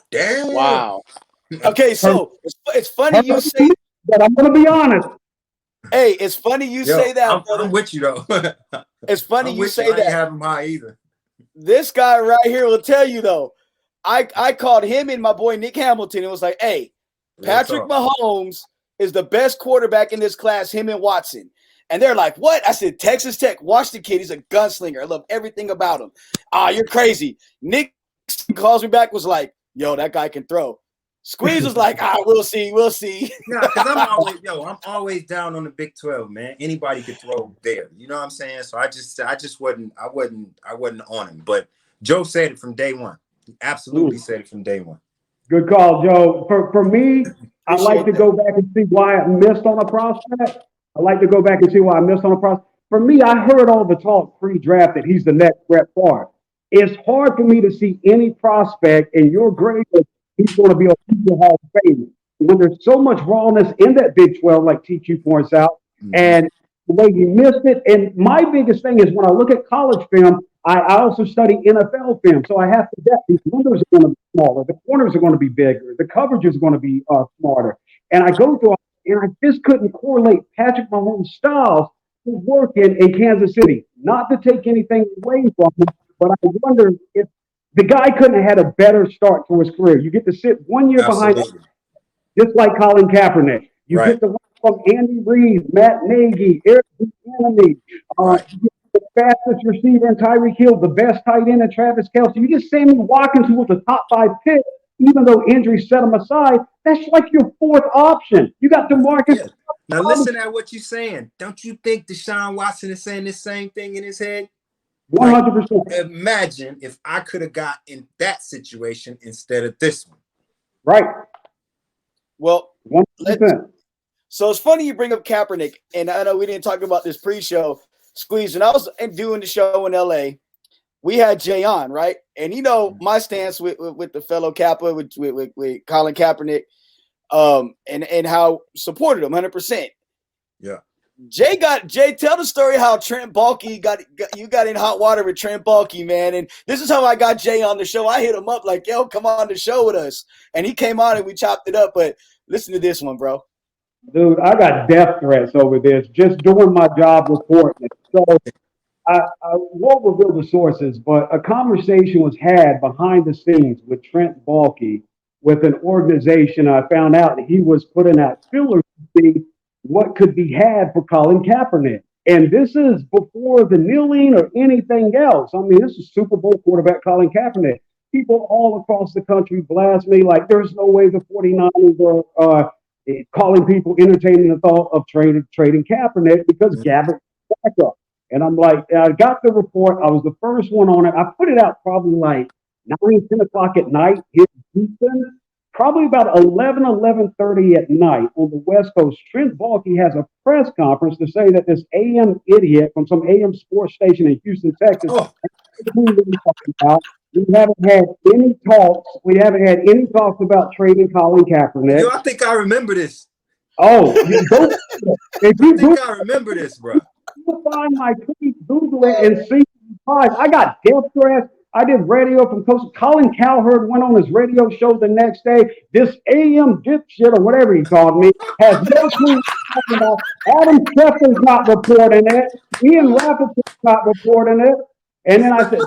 B: Damn.
A: Wow. Okay, so it's funny you say
C: that. I'm going to be honest.
A: Hey, it's funny you say that.
B: I'm with you though.
A: It's funny you say that.
B: I ain't have him high either.
A: This guy right here will tell you though. I called him and my boy Nick Hamilton and was like, "Hey, Patrick Mahomes is the best quarterback in this class. Him and Watson." And they're like, "What?" I said, "Texas Tech. Watch the kid. He's a gunslinger. I love everything about him." You're crazy. Nick calls me back. Was like, "Yo, that guy can throw." Squeeze was like, we'll see.
B: No, because I'm always down on the Big 12, man. Anybody could throw there. You know what I'm saying? So I just wasn't on him. But Joe said it from day one. He absolutely said it from day one.
C: Good call, Joe. For me, I like to go back and see why I missed on a prospect. For me, I heard all the talk pre-draft that he's the next Brett Favre. It's hard for me to see any prospect in your grade he's going to be a future Hall of Fame. When there's so much rawness in that Big 12, like TQ points out, and the way you missed it. And my biggest thing is when I look at college film, I also study NFL film. So I have to bet these windows are going to be smaller. The corners are going to be bigger. The coverage is going to be smarter. And I go through and I just couldn't correlate Patrick Mahomes' styles to working in Kansas City. Not to take anything away from him, but I wonder if the guy couldn't have had a better start to his career. You get to sit 1 year behind him, just like Colin Kaepernick. You get to learn from Andy Reid, Matt Nagy, Eric Bieniemy, the fastest receiver in Tyreek Hill, the best tight end in Travis Kelce. You get Sammy Watkins, who was a top 5 pick, even though injuries set him aside. That's like your fourth option. You got DeMarcus.
B: Yeah. Now listen at what you're saying. Don't you think Deshaun Watson is saying the same thing in his head?
C: 100%.
B: Imagine if I could have got in that instead of this one.
C: Right.
A: Well,
C: 100%.
A: So it's funny you bring up Kaepernick, and I know we didn't talk about this pre-show. Squeeze, when I was doing the show in LA, we had Jay on, right? And you know my stance with the fellow Kappa, with Colin Kaepernick, and how supported him 100%.
B: Yeah.
A: Jay, tell the story how Trent Baalke got in hot water with Trent Baalke, man. And this is how I got Jay on the show. I hit him up like, "Yo, come on the show with us." And he came on and we chopped it up. But listen to this one, bro.
C: Dude, I got death threats over this, just doing my job reporting. So I won't reveal the sources, but a conversation was had behind the scenes with Trent Baalke with an organization. I found out that he was putting out fillers to see what could be had for Colin Kaepernick. And this is before the kneeling or anything else. I mean, this is Super Bowl quarterback Colin Kaepernick. People all across the country blast me like there's no way the 49ers are calling people entertaining the thought of trading Kaepernick because Gabbert back up. And I'm like, I got the report. I was the first one on it. I put it out probably like 9, 10 o'clock at night in Houston. Probably about 11:30 at night on the West Coast. Trent Baalke has a press conference to say that this AM idiot from some AM sports station in Houston, Texas, we haven't had any talks. We haven't had any talks about trading Colin Kaepernick.
B: Yo, I think I remember this.
C: Oh,
B: I remember this, bro.
C: You find my tweet, Google it, and see. I got death threats. I did radio from Coast. Colin Cowherd went on his radio show the next day. This AM dipshit or whatever he called me has no clue what I'm talking about. Adam Schefter's not reporting it. Ian Rappaport's not reporting it. And then I said,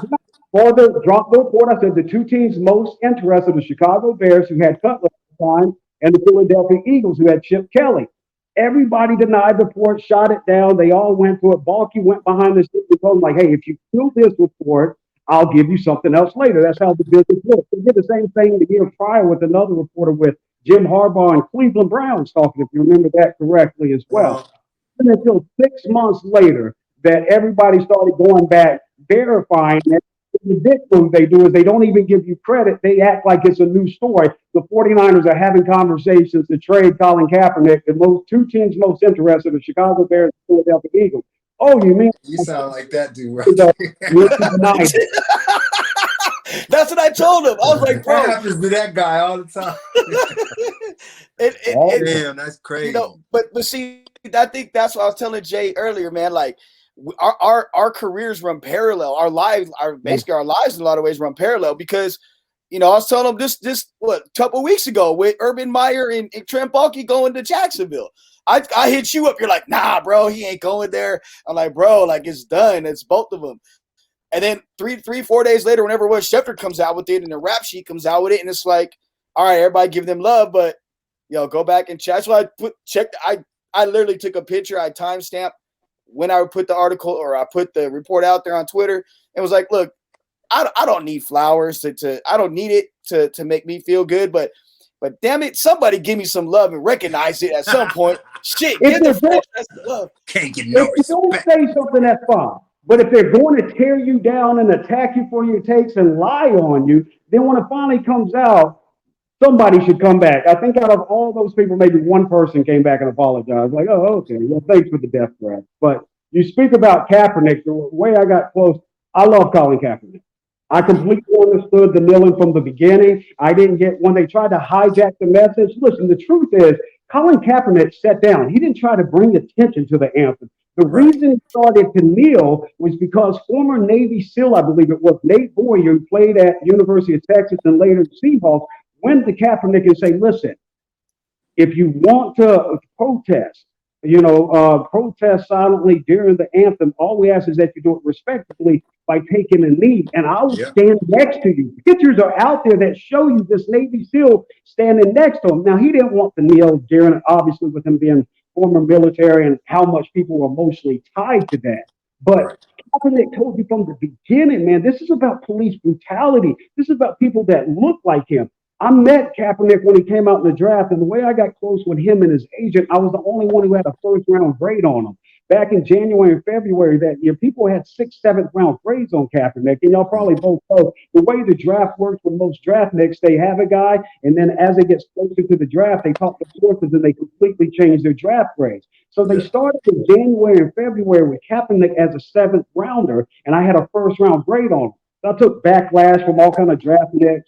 C: drop the report. I said the two teams most interested, the Chicago Bears, who had Cutler at the time, and the Philadelphia Eagles, who had Chip Kelly. Everybody denied the report, shot it down. They all went to it. Baalke went behind the scenes and told him, like, hey, if you kill this report, I'll give you something else later. That's how the business works. They did the same thing the year prior with another reporter with Jim Harbaugh and Cleveland Browns talking, if you remember that correctly as well. And until 6 months later that everybody started going back, verifying it, the dick move they do is they don't even give you credit. They act like it's a new story. The 49ers are having conversations to trade Colin Kaepernick. The two teams most interested are Chicago Bears and Philadelphia Eagles. Oh, you mean
B: you sound like that dude right
A: That's what I told him. I was like, bro.
B: That happens to that guy all the time. Damn, that's crazy.
A: You know, but see, I think that's what I was telling Jay earlier, man. Like our careers run parallel. Our lives, basically our lives in a lot of ways run parallel because, you know, I was telling him this a couple weeks ago with Urban Meyer and Trent Baalke going to Jacksonville. I hit you up. You're like, nah, bro, he ain't going there. I'm like, bro, like it's done. It's both of them. And then 4 days later, whenever it was, Schefter comes out with it and the rap sheet comes out with it. And it's like, all right, everybody give them love, but, go back and check. So I literally took a picture. I timestamped when I would put the article or I put the report out there on Twitter. And was like, look, I don't need flowers I don't need it to make me feel good, but damn it, somebody give me some love and recognize it at some point. Shit, get the love.
B: Can't get no respect.
C: If you don't say something, that's fine. But if they're going to tear you down and attack you for your takes and lie on you, then when it finally comes out, somebody should come back. I think out of all those people, maybe one person came back and apologized. Like, oh, okay, well, thanks for the death threat. But you speak about Kaepernick, the way I got close, I love Colin Kaepernick. I completely understood the kneeling from the beginning. I didn't get, when they tried to hijack the message, listen, the truth is, Colin Kaepernick sat down. He didn't try to bring attention to the anthem. The reason he started to kneel was because former Navy SEAL, I believe it was, Nate Boyer, who played at University of Texas and later the Seahawks, went to Kaepernick and say, listen, if you want to protest, protest silently during the anthem, all we ask is that you do it respectfully by taking a knee, and I will stand next to you. Pictures are out there that show you this Navy SEAL standing next to him. Now, he didn't want to kneel during it, obviously, with him being former military and how much people were emotionally tied to that. But Kaepernick told you from the beginning, man, this is about police brutality. This is about people that look like him. I met Kaepernick when he came out in the draft, and the way I got close with him and his agent, I was the only one who had a first-round grade on him. Back in January and February that year, people had 6th, 7th-round grades on Kaepernick, and y'all probably both know the way the draft works with most draft nicks, they have a guy, and then as it gets closer to the draft, they talk to sources, and they completely change their draft grades. So they started in January and February with Kaepernick as a 7th-rounder, and I had a first-round grade on him. So I took backlash from all kind of draft nicks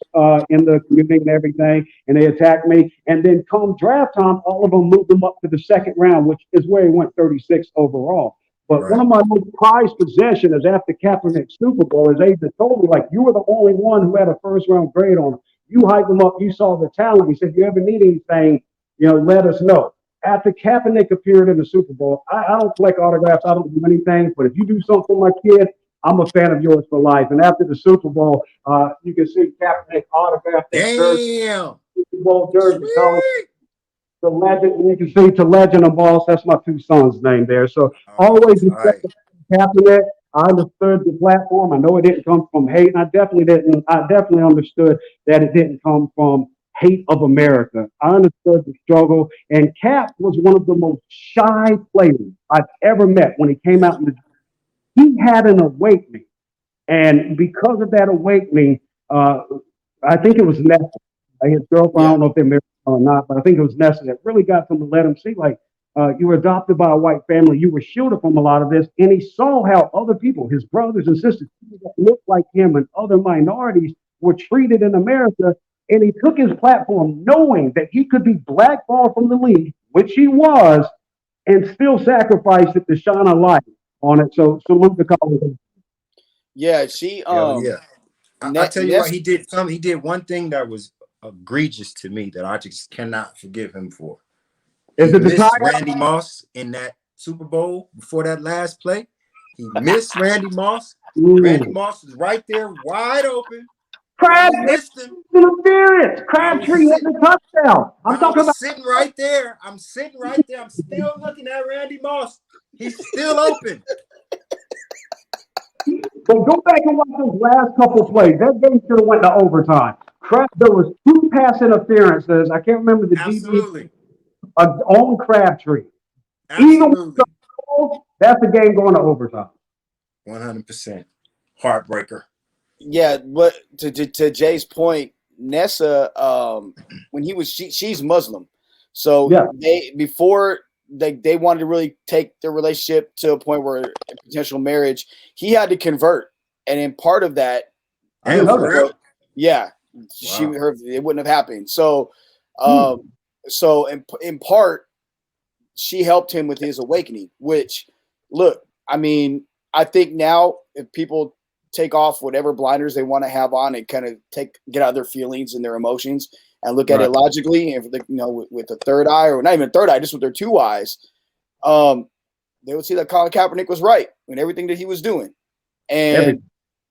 C: in the community and everything, and they attacked me. And then come draft time, all of them moved him up to the 2nd round, which is where he went 36 overall. But one of my most prized possessions is after Kaepernick's Super Bowl, his agent told me, like, you were the only one who had a first-round grade on him. You hyped him up. You saw the talent. He said, if you ever need anything, let us know. After Kaepernick appeared in the Super Bowl, I don't collect autographs. I don't do anything. But if you do something for my kid, I'm a fan of yours for life. And after the Super Bowl, you can see Kaepernick autographed that jersey, Super Bowl jersey, the legend. And you can see to Legend and Boss. That's my 2 sons' name there. So always respect Kaepernick. I understood the platform. I know it didn't come from hate. And I definitely understood that it didn't come from hate of America. I understood the struggle. And Cap was one of the most shy players I've ever met when he came out in the he had an awakening. And because of that awakening, I think it was necessary. His girlfriend, I don't know if they're married or not, but I think it was necessary. It really got them to let him see, like, you were adopted by a white family. You were shielded from a lot of this. And he saw how other people, his brothers and sisters, people that looked like him and other minorities were treated in America. And he took his platform knowing that he could be blackballed from the league, which he was, and still sacrificed it to shine a light on it. So salute the Colin.
A: Yeah, she
B: I'll tell you what, he did one thing that was egregious to me that I just cannot forgive him for. He missed Randy Moss in that Super Bowl before that last play. He missed Randy Moss. Randy Moss was right there wide open.
C: Crabtree had a touchdown.
B: I'm sitting right there. I'm still looking at Randy Moss. He's still open.
C: But go back and watch those last couple plays. That game should have went to overtime. There was 2 pass interferences. I can't remember the
B: Absolutely.
C: On Crabtree.
B: Absolutely.
C: That's the game going to overtime.
B: 100%. Heartbreaker.
A: Yeah, but to Jay's point, Nessa, when she's Muslim, so they wanted to really take their relationship to a point where potential marriage, he had to convert, and in part of that, it wouldn't have happened. So, so in part, she helped him with his awakening. Which, look, I mean, I think now if people take off whatever blinders they want to have on and kind of get out of their feelings and their emotions and look at it logically, and with a third eye, or not even a third eye, just with their two eyes, they would see that Colin Kaepernick was right in everything that he was doing. And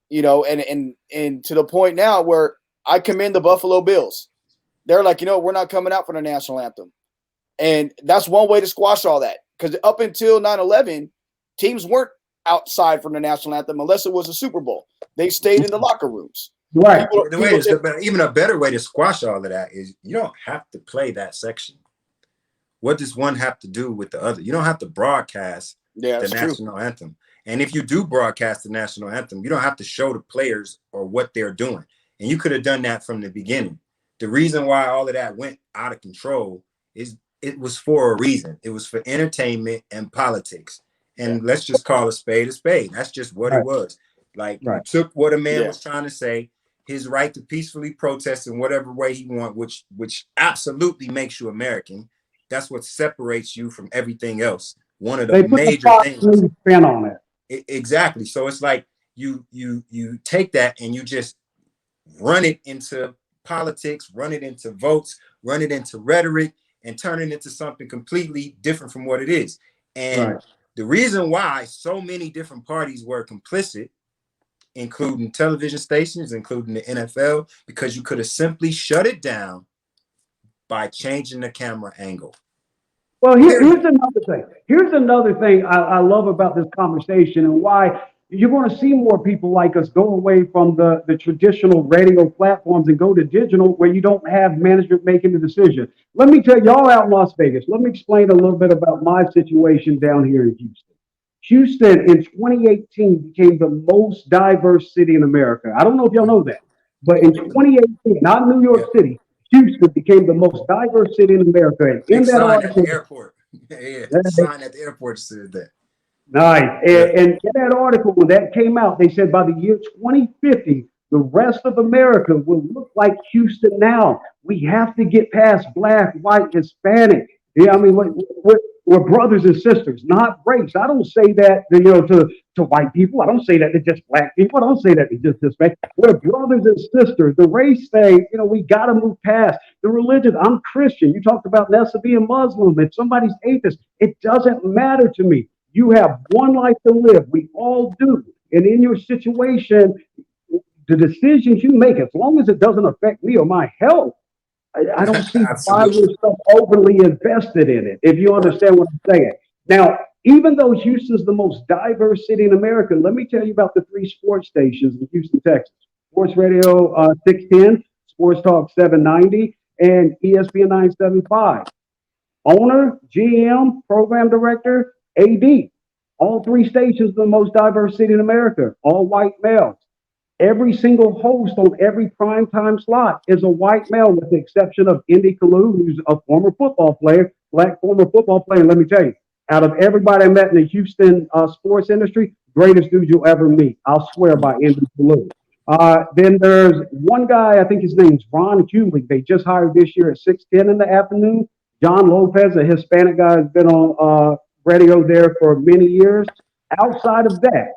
A: and to the point now where I commend the Buffalo Bills. They're like, we're not coming out for the national anthem. And that's one way to squash all that. Because up until 9/11, teams weren't outside from the national anthem unless it was a Super Bowl. They stayed in the locker rooms.
C: Right.
B: Even a better way to squash all of that is you don't have to play that section. What does one have to do with the other? You don't have to broadcast the national anthem. And if you do broadcast the national anthem, you don't have to show the players or what they're doing. And you could have done that from the beginning. The reason why all of that went out of control is it was for a reason. It was for entertainment and politics. And let's just call a spade a spade. That's just what it was. Like, you took what a man was trying to say, his right to peacefully protest in whatever way he wants, which absolutely makes you American. That's what separates you from everything else. One of the major things.
C: Spin on it.
B: Exactly. So it's like you take that and you just run it into politics, run it into votes, run it into rhetoric, and turn it into something completely different from what it is. And the reason why so many different parties were complicit, including television stations, including the NFL, because you could have simply shut it down by changing the camera angle.
C: Well, here's another thing. Here's another thing I love about this conversation, and why you're going to see more people like us go away from the traditional radio platforms and go to digital, where you don't have management making the decision. Let me tell y'all out in Las Vegas, let me explain a little bit about my situation down here in Houston. Houston in 2018 became the most diverse city in America. I don't know if y'all know that, but in 2018, not New York City, Houston became the most diverse city in America. And in that article,
B: at the airport. The sign at the airport said that.
C: Nice. And in that article, when that came out, they said by the year 2050, the rest of America will look like Houston now. We have to get past Black, white, Hispanic. Yeah, I mean, we're brothers and sisters, not race. I don't say that, to white people. I don't say that to just Black people. I don't say that to just Hispanic. We're brothers and sisters. The race thing, we got to move past. The religion, I'm Christian. You talked about Nessa being Muslim. If somebody's atheist, it doesn't matter to me. You have one life to live. We all do. And in your situation, the decisions you make, as long as it doesn't affect me or my health, I don't see why we're so overly invested in it, if you understand what I'm saying. Now, even though Houston's the most diverse city in America, let me tell you about the 3 sports stations in Houston, Texas. Sports Radio 610, Sports Talk 790, and ESPN 975. Owner, GM, program director, AD. All 3 stations are the most diverse city in America, all white males. Every single host on every primetime slot is a white male, with the exception of Indy Kalu, who's a former football player, Black former football player. And let me tell you, out of everybody I met in the Houston sports industry, greatest dude you'll ever meet. I'll swear by Indy Kalu. Then there's one guy, I think his name's Ron Hewley. They just hired this year at 6:10 in the afternoon. John Lopez, a Hispanic guy, has been on radio there for many years. Outside of that,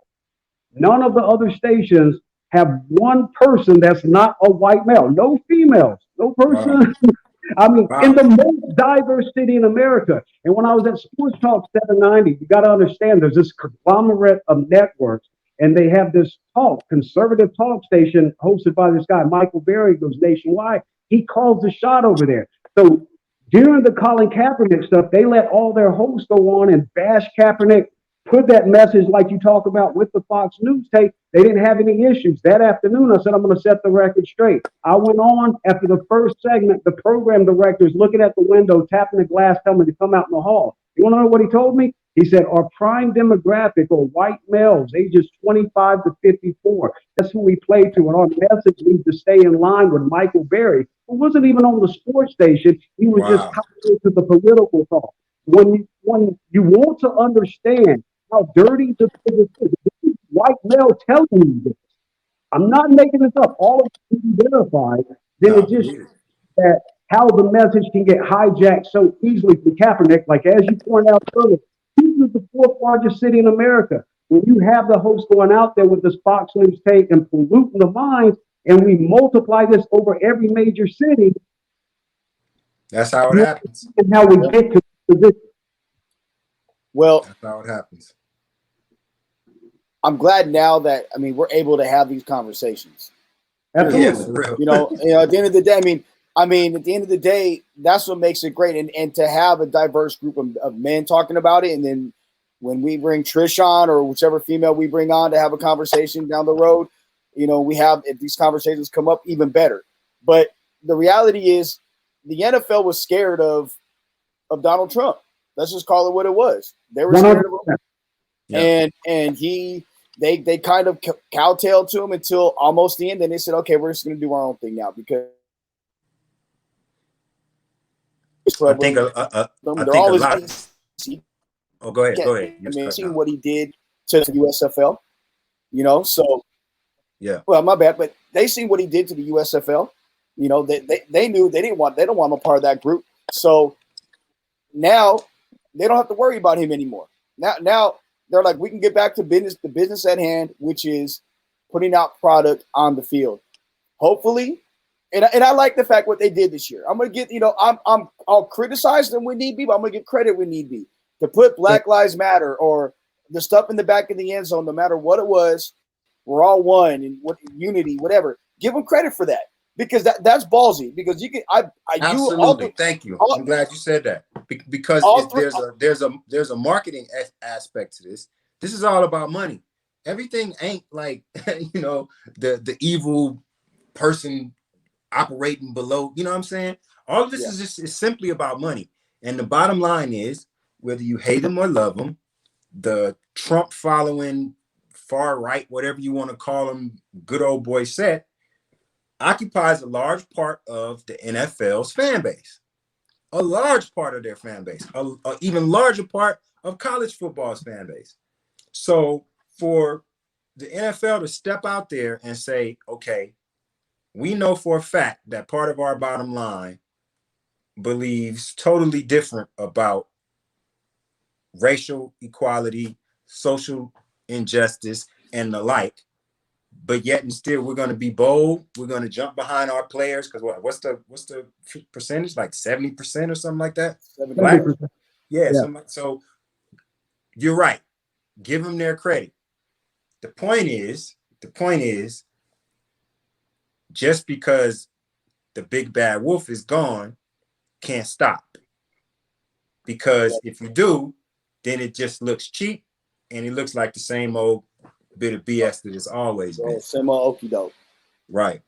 C: none of the other stations have one person that's not a white male. No females, no person. Wow. I mean, in the most diverse city in America. And when I was at Sports Talk 790, you got to understand there's this conglomerate of networks, and they have this conservative talk station hosted by this guy, Michael Berry, goes nationwide. He calls the shot over there. So during the Colin Kaepernick stuff, they let all their hosts go on and bash Kaepernick, put that message like you talk about with the Fox News tape. They didn't have any issues. That afternoon, I said, I'm going to set the record straight. I went on after the first segment. The program director is looking at the window, tapping the glass, telling me to come out in the hall. You want to know what he told me? He said, our prime demographic are white males, ages 25 to 54. That's who we play to. And our message needs to stay in line with Michael Berry, who wasn't even on the sports station. He was just copying to the political talk. When you want to understand how dirty the business is, this is white male telling you this. I'm not making this up. All of it can be verified. Then it just that how the message can get hijacked so easily from Kaepernick. Like as you pointed out earlier, Houston is the fourth largest city in America. When you have the host going out there with this Fox News take and polluting the minds, and we multiply this over every major city,
B: that's how it happens.
C: And how we get to this.
A: Well,
B: that's how it happens.
A: I'm glad now that we're able to have these conversations.
C: Absolutely.
A: You know, at the end of the day, at the end of the day, that's what makes it great. And to have a diverse group of men talking about it. And then when we bring Trish on or whichever female we bring on to have a conversation down the road, if these conversations come up, even better. But the reality is the NFL was scared of Donald Trump. Let's just call it what it was. They were scared of him. Yeah. And they kind of kowtowed to him until almost the end. Then they said, okay, we're just going to do our own thing now because
B: I think a lot. Oh, go ahead. Go ahead.
A: Seeing what he did to the USFL, so
B: yeah.
A: Well, my bad, but they seen what he did to the USFL. They knew they don't want him a part of that group. So now they don't have to worry about him anymore. Now they're like, we can get back to the business at hand, which is putting out product on the field. Hopefully. And I like the fact what they did this year. I'm gonna get, I'll criticize them when need be, but I'm gonna get credit when need be. To put Black Lives Matter or the stuff in the back of the end zone, no matter what it was, we're all one and unity, whatever. Give them credit for that because that's ballsy. Because you can,
B: absolutely. Thank you. I'm glad you said that because there's a marketing aspect to this. This is all about money. Everything ain't like the evil person operating below, you know what I'm saying? All of this is simply about money. And the bottom line is, whether you hate them or love them, the Trump following far right, whatever you want to call them, good old boy set, occupies a large part of the NFL's fan base, a large part of their fan base, a even larger part of college football's fan base. So for the NFL to step out there and say, okay, we know for a fact that part of our bottom line believes totally different about racial equality, social injustice, and the like. But yet and still, we're going to be bold. We're going to jump behind our players because what's the percentage? Like 70% or something like that.
C: 70%.
B: Yeah. So you're right. Give them their credit. The point is, just because the big bad wolf is gone, can't stop. Because if you do, then it just looks cheap and it looks like the same old bit of BS that it's always been.
A: Same old okie doke.
B: Right.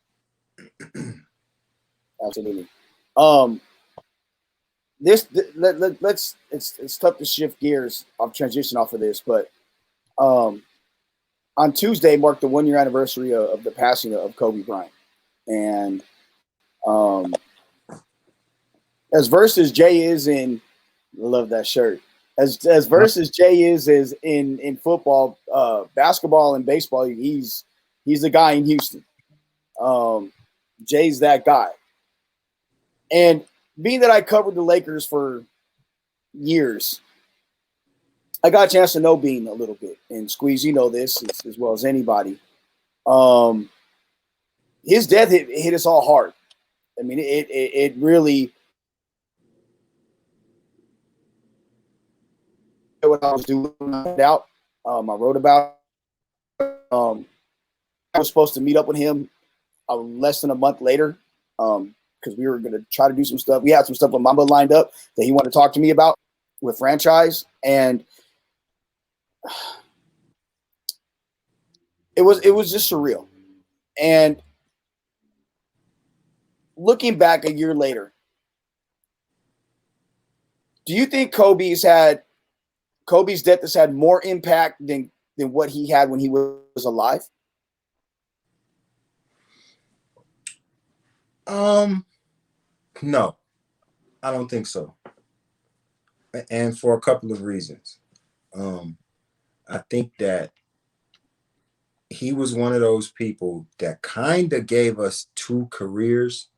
A: Absolutely. It's tough to shift gears off transition off of this, but on Tuesday marked the 1 year anniversary of the passing of Kobe Bryant. And as versed as Jay is in, I love that shirt. As versed as Jay is in football, basketball, and baseball, he's the guy in Houston. Jay's that guy. And being that I covered the Lakers for years, I got a chance to know Bean a little bit. And Squeeze, you know this as well as anybody. His death hit us all hard. I mean, it really. What I was doing out, I wrote about. I was supposed to meet up with him less than a month later, because we were going to try to do some stuff. We had some stuff with Mamba lined up that he wanted to talk to me about with franchise, and it was just surreal. And looking back a year later, do you think Kobe's had Kobe's death has had more impact than what he had when he was alive?
B: No, I don't think so. And for a couple of reasons. I think that he was one of those people that kind of gave us two careers,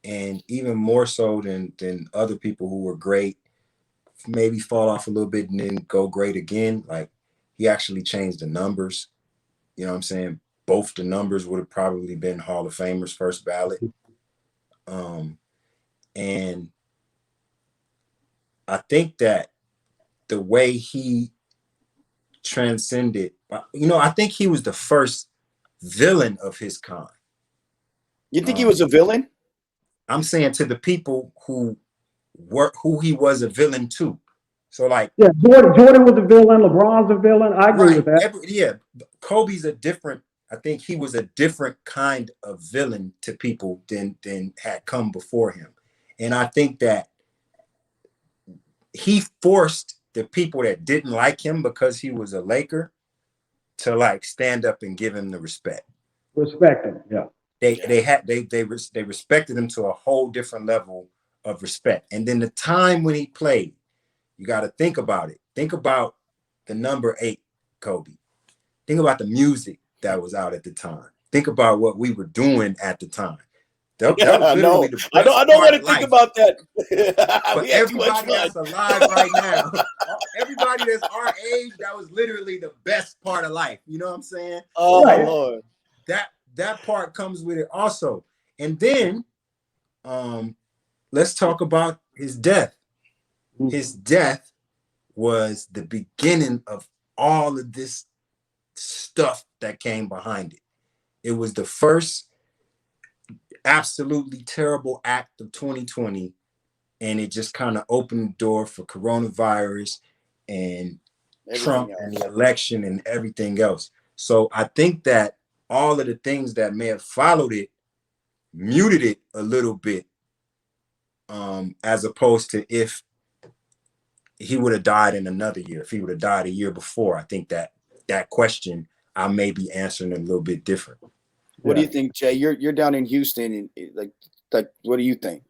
B: and even more so than other people who were great, maybe fall off a little bit and then go great again. Like, he actually changed the numbers. You know what I'm saying? Both the numbers would have probably been Hall of Famers, first ballot. And I think that the way he transcended, I think he was the first villain of his kind.
A: You think he was a villain?
B: I'm saying to the people who he was a villain to. So like,
C: yeah, Jordan was a villain, LeBron's a villain. I agree with that.
B: Kobe's I think he was a different kind of villain to people than had come before him. And I think that he forced the people that didn't like him because he was a Laker to like stand up and give him the respect.
C: Respect him, yeah.
B: They respected him to a whole different level of respect. And then the time when he played, you got to think about it. Think about the number 8, Kobe. Think about the music that was out at the time. Think about what we were doing at the time. That was literally the best
A: I don't want to think about that.
B: But everybody that's alive right now, everybody that's our age, that was literally the best part of life. You know what I'm saying?
A: Oh, my Lord.
B: That part comes with it also. And then let's talk about his death. His death was the beginning of all of this stuff that came behind it. It was the first absolutely terrible act of 2020, and it just kind of opened the door for coronavirus and Trump and the election and everything else. So I think that all of the things that may have followed it muted it a little bit, as opposed to if he would have died in another year, if he would have died a year before. I think that question I may be answering a little bit different.
A: What do you think, Jay? You're down in Houston, and like what do you think?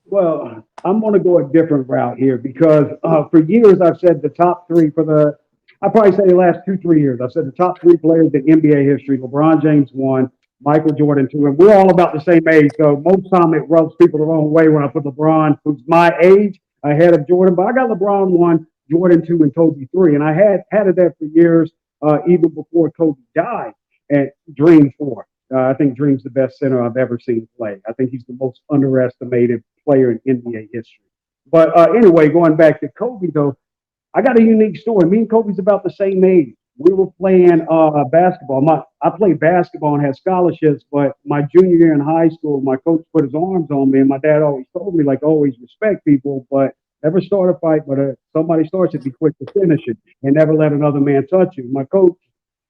C: Well, I'm going to go a different route here because for years I've said the top 3 I probably say the last 2-3 years. I've said the top 3 players in NBA history: LeBron James 1, Michael Jordan 2, and we're all about the same age. So most time it rubs people the wrong way when I put LeBron, who's my age, ahead of Jordan. But I got LeBron 1, Jordan 2, and Kobe 3, and I had it there for years, even before Kobe died. And Dream 4. I think Dream's the best center I've ever seen play. I think he's the most underestimated player in NBA history. But anyway, going back to Kobe, though, I got a unique story. Me and Kobe's about the same age. We were playing basketball. I played basketball and had scholarships, but my junior year in high school, my coach put his arms on me, and my dad always told me, like, always respect people, but never start a fight, but somebody starts it, be quick to finish it, and never let another man touch you. My coach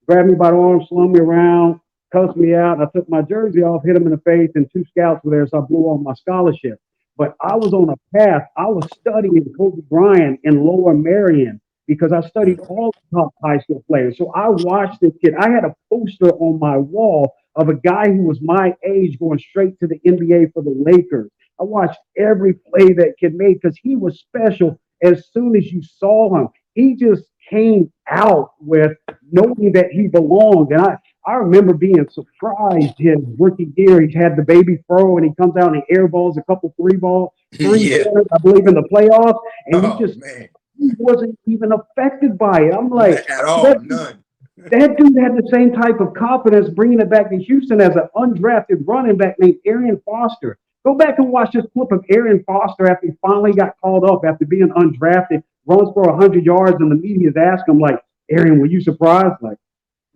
C: grabbed me by the arm, slung me around, cussed me out, and I took my jersey off, hit him in the face, and 2 scouts were there, so I blew off my scholarship. But I was on a path. I was studying Kobe Bryant in Lower Merion because I studied all the top high school players. So I watched this kid. I had a poster on my wall of a guy who was my age going straight to the NBA for the Lakers. I watched every play that kid made because he was special. As soon as you saw him, he just came out with knowing that he belonged. And I remember being surprised his rookie year. He had the baby fro and he comes out and he airballs a couple three pointers, I believe, in the playoffs. And he wasn't even affected by it. I'm like,
B: at all, none.
C: That dude had the same type of confidence bringing it back to Houston as an undrafted running back named Arian Foster. Go back and watch this clip of Arian Foster after he finally got called up after being undrafted, runs for 100 yards, and the media's asking him, like, Arian, were you surprised? Like,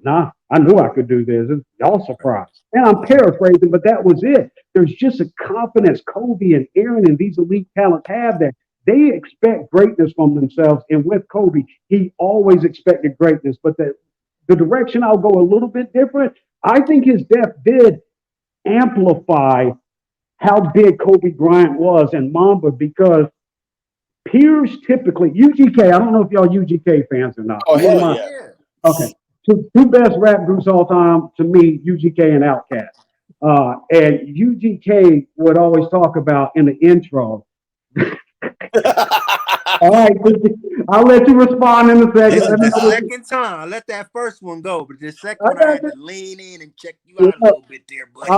C: nah, I knew I could do this. Y'all surprised. And I'm paraphrasing, but that was it. There's just a confidence Kobe and Aaron and these elite talents have that they expect greatness from themselves. And with Kobe, he always expected greatness. But the direction I'll go a little bit different. I think his death did amplify how big Kobe Bryant was in Mamba, because peers typically, UGK, I don't know if y'all UGK fans or not.
A: Oh, hell yeah.
C: Okay. Two best rap groups all time to me, UGK and Outkast. And UGK would always talk about in the intro. All right, I'll let you respond in a second.
B: The second time, let that first one go, but the second one I had to lean in and check you out a little bit there, buddy.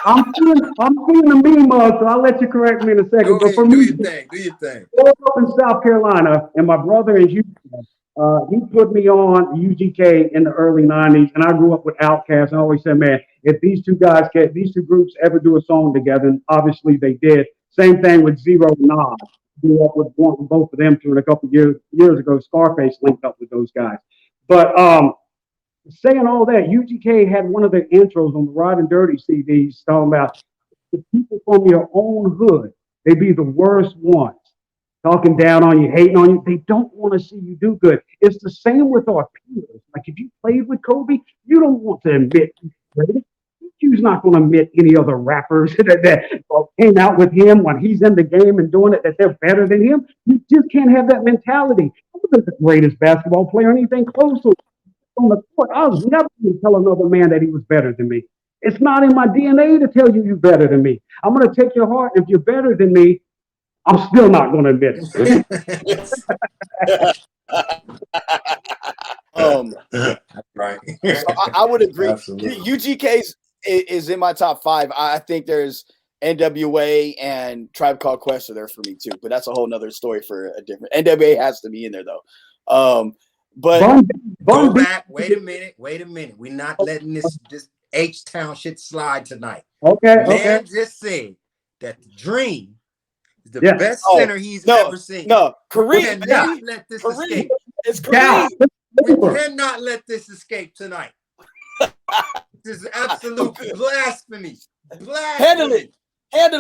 C: I'm seeing the meme mug, so I'll let you correct me in a second.
B: Go ahead, do your thing.
C: Growing up in South Carolina, and my brother in Houston, he put me on UGK in the early 90s, and I grew up with Outkast. I always said, man, if these two groups ever do a song together, and obviously they did. Same thing with Zero and Nas. Grew up with both of them too, and a couple years ago, Scarface linked up with those guys. But saying all that, UGK had one of their intros on the Rod and Dirty CDs talking about the people from your own hood, they be the worst ones. Talking down on you, hating on you. They don't want to see you do good. It's the same with our peers. Like if you played with Kobe, you don't want to admit you played. You's not going to admit any other rappers that came out with him when he's in the game and doing it, that they're better than him. You just can't have that mentality. I wasn't the greatest basketball player, anything close to it. On the court, I was never going to tell another man that he was better than me. It's not in my DNA to tell you you're better than me. I'm going to take your heart. If you're better than me, I'm still not going to admit it.
A: Right. So I would agree. UGK is in my top 5. I think there's NWA and Tribe Called Quest are there for me too, but that's a whole nother story for a different. NWA has to be in there though. But
B: go back. Wait a minute. We're not letting this H-Town shit slide tonight. Man just said that the Dream is the best center he's ever seen.
A: No, Kareem.
B: Cannot let this escape.
A: It's Kareem.
B: We cannot let this escape tonight. This is absolute blasphemy.
A: Handle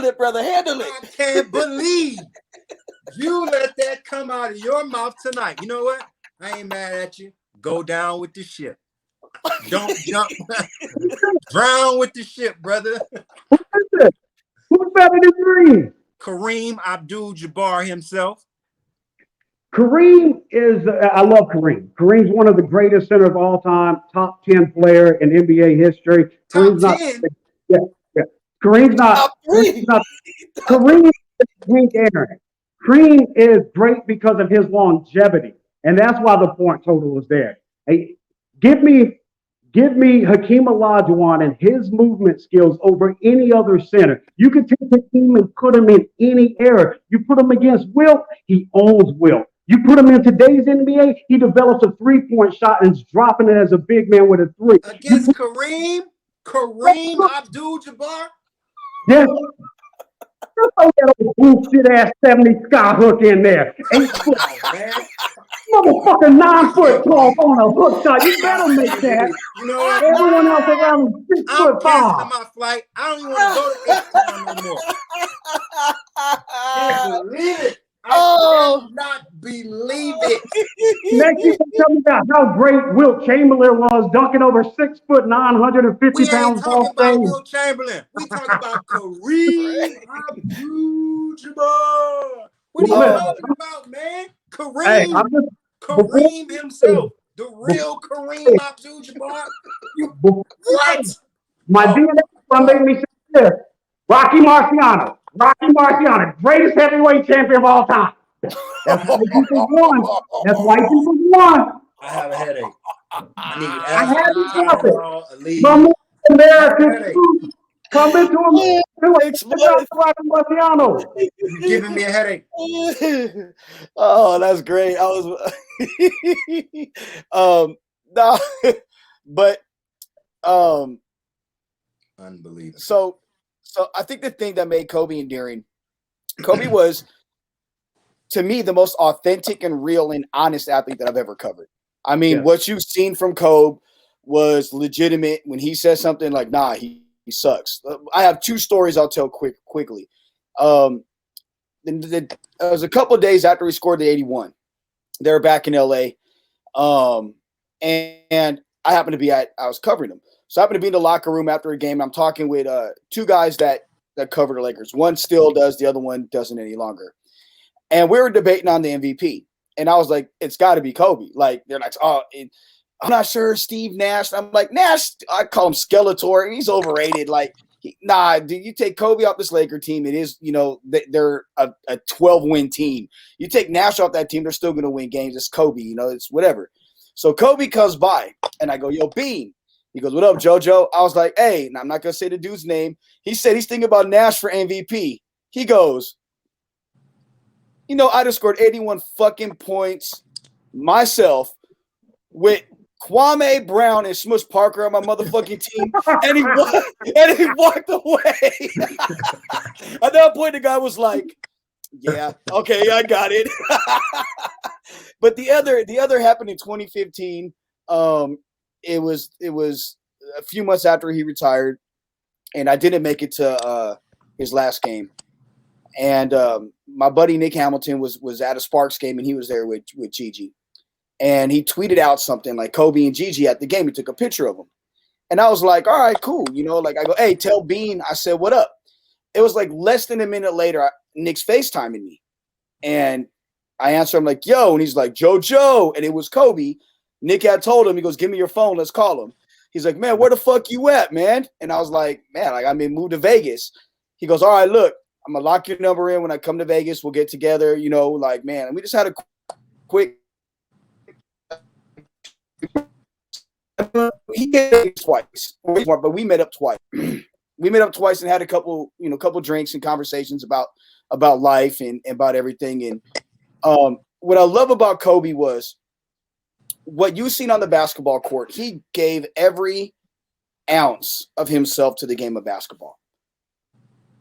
A: it, brother. Handle it.
B: I can't believe you let that come out of your mouth tonight. You know what? I ain't mad at you. Go down with the ship. Don't jump. Drown with the ship, brother.
C: Who's better than Kareem?
B: Kareem Abdul-Jabbar himself.
C: Kareem I love Kareem. Kareem's one of the greatest centers of all time, top 10 player in NBA history.
B: Top 10?
C: Kareem's not. Kareem is Hank Aaron. Kareem is great because of his longevity, and that's why the point total is there. Hey, give me Hakeem Olajuwon and his movement skills over any other center. You can take Hakeem and put him in any era. You put him against Wilt, he owns Wilt. You put him in today's NBA, he develops a three-point shot and is dropping it as a big man with a three.
B: Against Kareem Abdul-Jabbar?
C: Yes. Just throw that old bullshit ass 70 skyhook in there. 8 foot, man. Motherfucker 9 foot tall on a hook shot. You better make that.
B: You know what?
C: Everyone else around is 6 foot tall.
B: I'm canceling my flight. I don't even want to go to H-Town no more. Can't believe it. I cannot believe it.
C: Next, you can tell me about how great Wilt Chamberlain was, dunking over 6 foot 950 pounds
B: off
C: stage.
B: About Wilt Chamberlain. We talking about Kareem Abdul-Jabbar. What are you talking about, man? Kareem himself, the real Kareem Abdul-Jabbar. What?
C: My DNA made me say this. Rocky Marciano, greatest heavyweight champion of all time. That's why people won.
B: I have a headache. I need
C: Tylenol. Come to America. Come into America. Rocky Marciano.
B: You're giving me a headache.
A: Oh, that's great. I was no, but
B: unbelievable.
A: So I think the thing that made Kobe endearing, Kobe was, to me, the most authentic and real and honest athlete that I've ever covered. I mean, what you've seen from Kobe was legitimate. When he says something like, nah, he sucks. I have 2 stories I'll tell quickly. It was a couple of days after he scored the 81. They were back in LA. And I happened to be I was covering them. So I happened to be in the locker room after a game. I'm talking with 2 guys that cover the Lakers. One still does, the other one doesn't any longer. And we were debating on the MVP. And I was like, it's got to be Kobe. Like, they're like, I'm not sure, Steve Nash. I'm like, Nash, I call him Skeletor. He's overrated. Like, nah, dude, you take Kobe off this Laker team, it is, they're a 12-win team. You take Nash off that team, they're still going to win games. It's Kobe, it's whatever. So Kobe comes by, and I go, yo, Bean. He goes, what up, JoJo? I was like, hey, and I'm not going to say the dude's name. He said he's thinking about Nash for MVP. He goes, I just scored 81 fucking points myself with Kwame Brown and Smush Parker on my motherfucking team, and he walked away. At that point, the guy was like, "Yeah, okay, I got it." But the other happened in 2015. It was a few months after he retired, and I didn't make it to his last game. And my buddy Nick Hamilton was at a Sparks game, and he was there with Gigi. And he tweeted out something like Kobe and Gigi at the game. He took a picture of them. And I was like, all right, cool. I go, hey, tell Bean I said, what up? It was like less than a minute later, Nick's FaceTiming me. And I answer him like, yo. And he's like, Joe. And it was Kobe. Nick had told him, he goes, give me your phone. Let's call him. He's like, man, where the fuck you at, man? And I was like, man, I moved to Vegas. He goes, all right, look, I'm going to lock your number in. When I come to Vegas, we'll get together, man. And we just had a quick. He came twice, but we met up twice. We met up twice and had a couple drinks and conversations about life and about everything. And what I love about Kobe was what you've seen on the basketball court. He gave every ounce of himself to the game of basketball.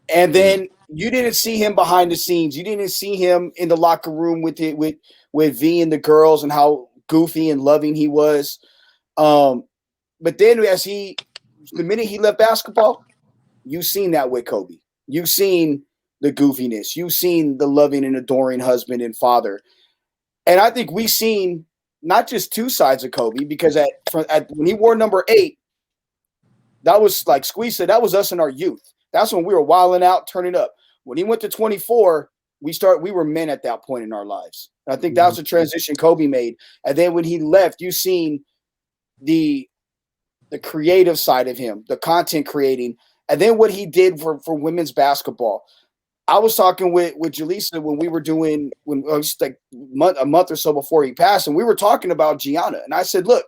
A: And then you didn't see him behind the scenes. You didn't see him in the locker room with V and the girls and how goofy and loving he was. But then the minute he left basketball, you've seen that with Kobe. You've seen the goofiness. You've seen the loving and adoring husband and father. And I think we've seen not just two sides of Kobe, because when he wore number 8, that was like Squeeze said, that was us in our youth. That's when we were wilding out, turning up. When he went to 24, we were men at that point in our lives. And I think that was the transition Kobe made. And then when he left, you've seen the creative side of him, the content creating, and then what he did for women's basketball. I was talking with Jaleesa when we were doing it was like a month or so before he passed, and we were talking about Gianna. And I said, look,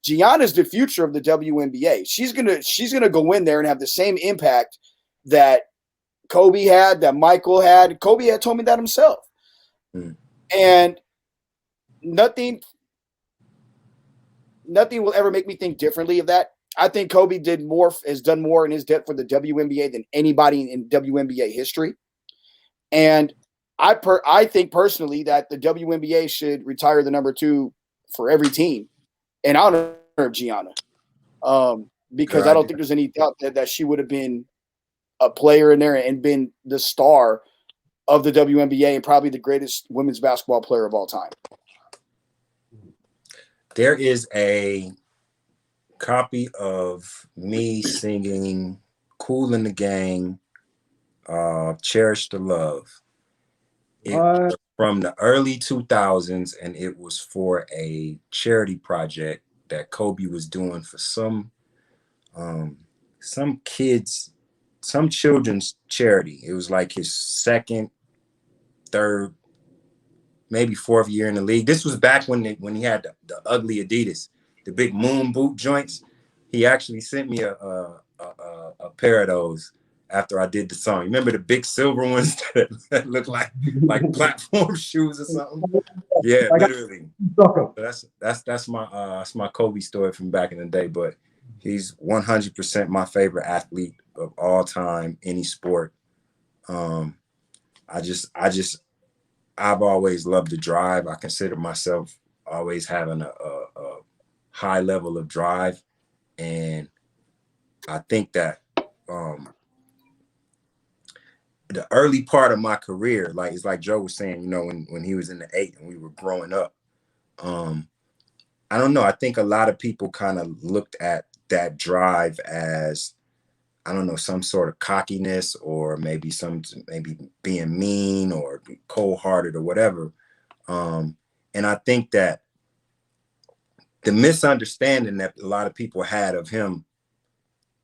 A: Gianna's the future of the WNBA. She's gonna go in there and have the same impact that Kobe had, that Michael had. Kobe had told me that himself. And nothing will ever make me think differently of that. I think Kobe has done more in his debt for the WNBA than anybody in WNBA history. And I think personally that the WNBA should retire the number 2 for every team in honor of Gianna. Because I don't think there's any doubt that she would have been a player in there and been the star of the WNBA and probably the greatest women's basketball player of all time.
B: There is a copy of me singing Kool and the Gang, Cherish the Love. It was from the early 2000s, and it was for a charity project that Kobe was doing for some children's charity. It was like his second, third, maybe 4th year in the league. This was back when he had the ugly Adidas, the big moon boot joints. He actually sent me a pair of those after I did the song. Remember the big silver ones that look like platform shoes or something? Yeah, literally. That's my Kobe story from back in the day. But he's 100% my favorite athlete of all time, any sport. I've always loved to drive. I consider myself always having a high level of drive. And I think that the early part of my career, like it's like Joe was saying, when he was in the 8 and we were growing up, I don't know. I think a lot of people kind of looked at that drive as I don't know, some sort of cockiness, or maybe being mean or cold-hearted or whatever. And I think that the misunderstanding that a lot of people had of him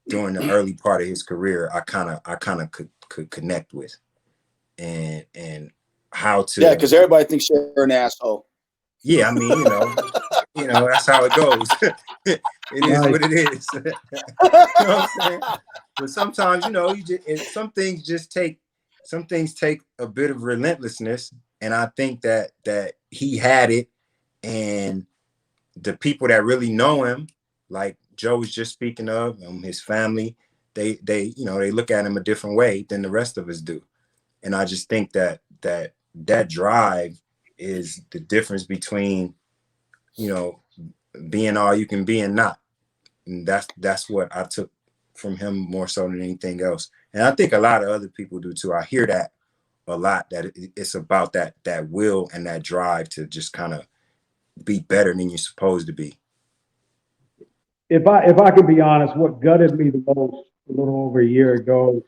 B: during the early part of his career, I kind of could connect with, and how to.
A: Yeah, because everybody thinks you're an asshole.
B: Yeah, I mean, you know, that's how it goes. It is what it is. You know what I'm saying? But sometimes, some things take a bit of relentlessness, and I think that he had it, and the people that really know him, like Joe was just speaking of, his family, they look at him a different way than the rest of us do, and I just think that drive is the difference between, being all you can be and not. And that's what I took from him more so than anything else. And I think a lot of other people do too. I hear that a lot, that it's about that will and that drive to just kind of be better than you're supposed to be.
C: If I can be honest, what gutted me the most a little over a year ago,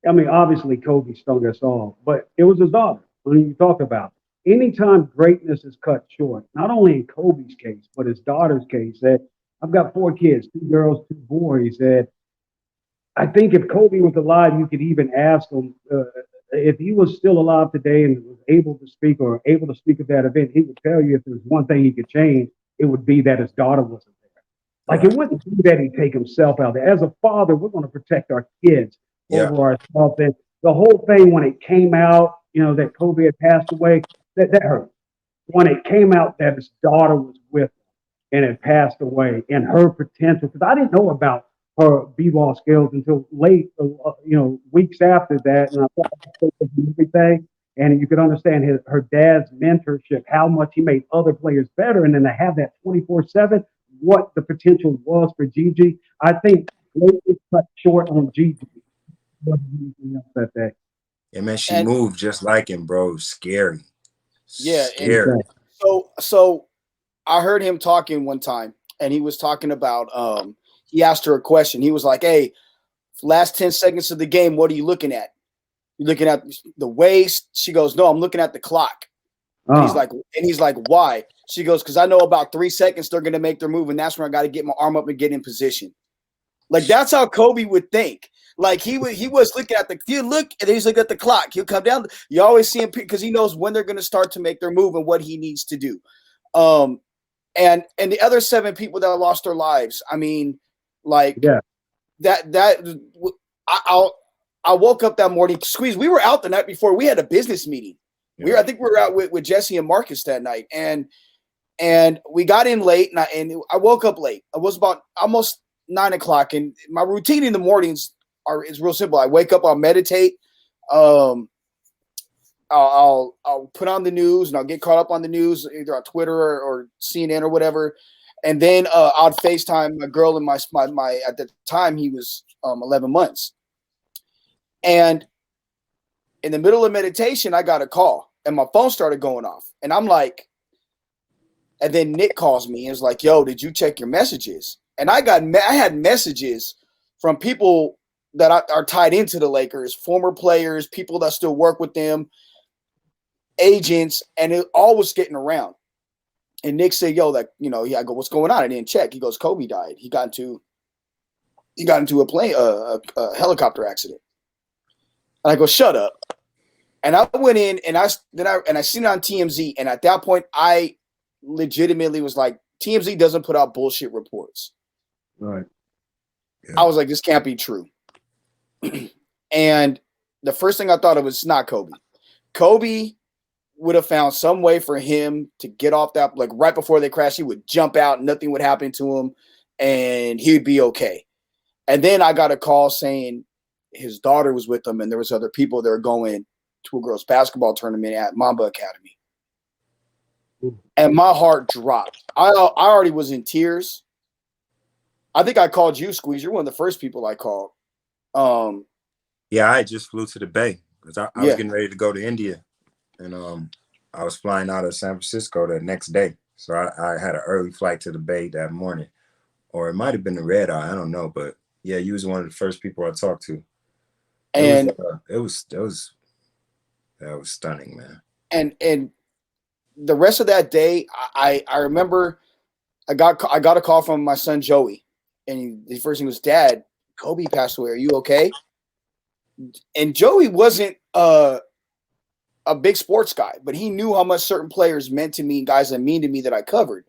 C: I mean, obviously Kobe stung us all, but it was his daughter. When you talk about anytime greatness is cut short, not only in Kobe's case, but his daughter's case, that I've got 4 kids, 2 girls, 2 boys, that I think if Kobe was alive, you could even ask him if he was still alive today and was able to speak at that event, he would tell you if there's one thing he could change, it would be that his daughter wasn't there. Like, it wouldn't be that he'd take himself out there. As a father, we're going to protect our kids over ourselves. And the whole thing, when it came out, that Kobe had passed away, that hurt. When it came out that his daughter was with him and had passed away, and her potential, because I didn't know about her b-ball skills until late, weeks after that, and I thought everything, and you could understand her dad's mentorship, how much he made other players better, and then to have that 24/7, what the potential was for Gigi. I think it cut short on Gigi. That day.
B: Yeah, man, she moved just like him, bro. Scary.
A: Yeah.
B: Scary.
A: So I heard him talking one time, and he was talking about he asked her a question. He was like, "Hey, last 10 seconds of the game, what are you looking at? You looking at the waist?" She goes, "No, I'm looking at the clock." Oh. And he's like, "Why?" She goes, "Because I know about 3 seconds they're gonna make their move, and that's when I got to get my arm up and get in position." Like, that's how Kobe would think. Like, he was looking at and he's looking at the clock. He'll come down. You always see him because he knows when they're going to start to make their move and what he needs to do. And the other 7 people that lost their lives, I mean, like, I woke up that morning. Squeeze, we were out the night before. We had a business meeting. Yeah. I think we were out with Jesse and Marcus that night, and we got in late, and I woke up late. It was about almost 9 o'clock, and my routine in the mornings is real simple. I wake up, I'll meditate, I'll put on the news, and I'll get caught up on the news either on Twitter or CNN or whatever, and then I'd FaceTime my girl and my at the time he was 11 months, and in the middle of meditation I got a call, and my phone started going off, and I'm like, and then Nick calls me and is like, "Yo, did you check your messages?" And I had messages from people that are tied into the Lakers, former players, people that still work with them, agents, and it all was getting around. And Nick said, "Yo, I go, what's going on?" I didn't check. He goes, "Kobe died. He got into a helicopter accident." And I go, "Shut up." And I went in and I seen it on TMZ. And at that point, I legitimately was like, TMZ doesn't put out bullshit reports.
C: Right.
A: Yeah. I was like, this can't be true. And the first thing I thought of was not Kobe. Kobe would have found some way for him to get off that, like right before they crashed, he would jump out, nothing would happen to him, and he'd be okay. And then I got a call saying his daughter was with him, and there was other people that were going to a girls' basketball tournament at Mamba Academy. And my heart dropped. I already was in tears. I think I called you, Squeeze. You're one of the first people I called.
B: Yeah, I just flew to the Bay because I was getting ready to go to India, and I was flying out of San Francisco the next day. So I had an early flight to the Bay that morning, or it might have been the red eye. I don't know, but Yeah, you was one of the first people I talked to.
A: And
B: it was stunning, man.
A: And the rest of that day, I remember I got a call from my son Joey, and the first thing was, "Dad, Kobe passed away. Are you okay?" And Joey wasn't a big sports guy, but he knew how much certain players meant to me, guys that mean to me that I covered.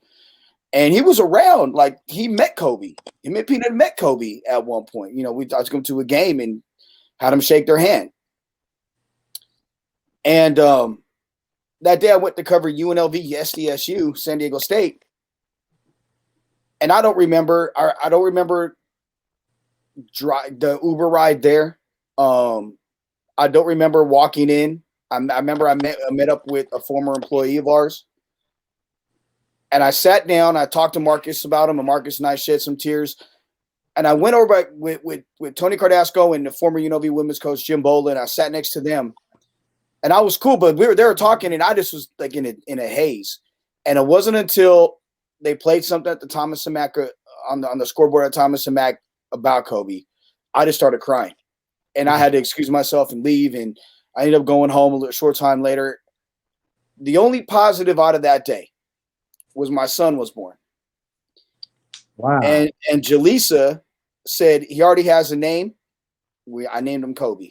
A: And he was around, like he met Kobe. Peanut met Kobe at one point. I was going to a game and had him shake their hand. And that day I went to cover UNLV, SDSU, San Diego State. And I don't remember the Uber ride there. I don't remember walking in. I remember I met up with a former employee of ours. And I sat down. I talked to Marcus about him, and Marcus and I shed some tears. And I went over with Tony Cardasco and the former UNLV women's coach Jim Boland. I sat next to them, and I was cool. But they were talking, and I just was like in a haze. And it wasn't until they played something at the Thomas and Mack on the scoreboard at Thomas and Mack about Kobe, I just started crying, and I had to excuse myself and leave. And I ended up going home a short time later. The only positive out of that day was my son was born.
C: Wow.
A: And Jaleesa said he already has a name. I named him Kobe.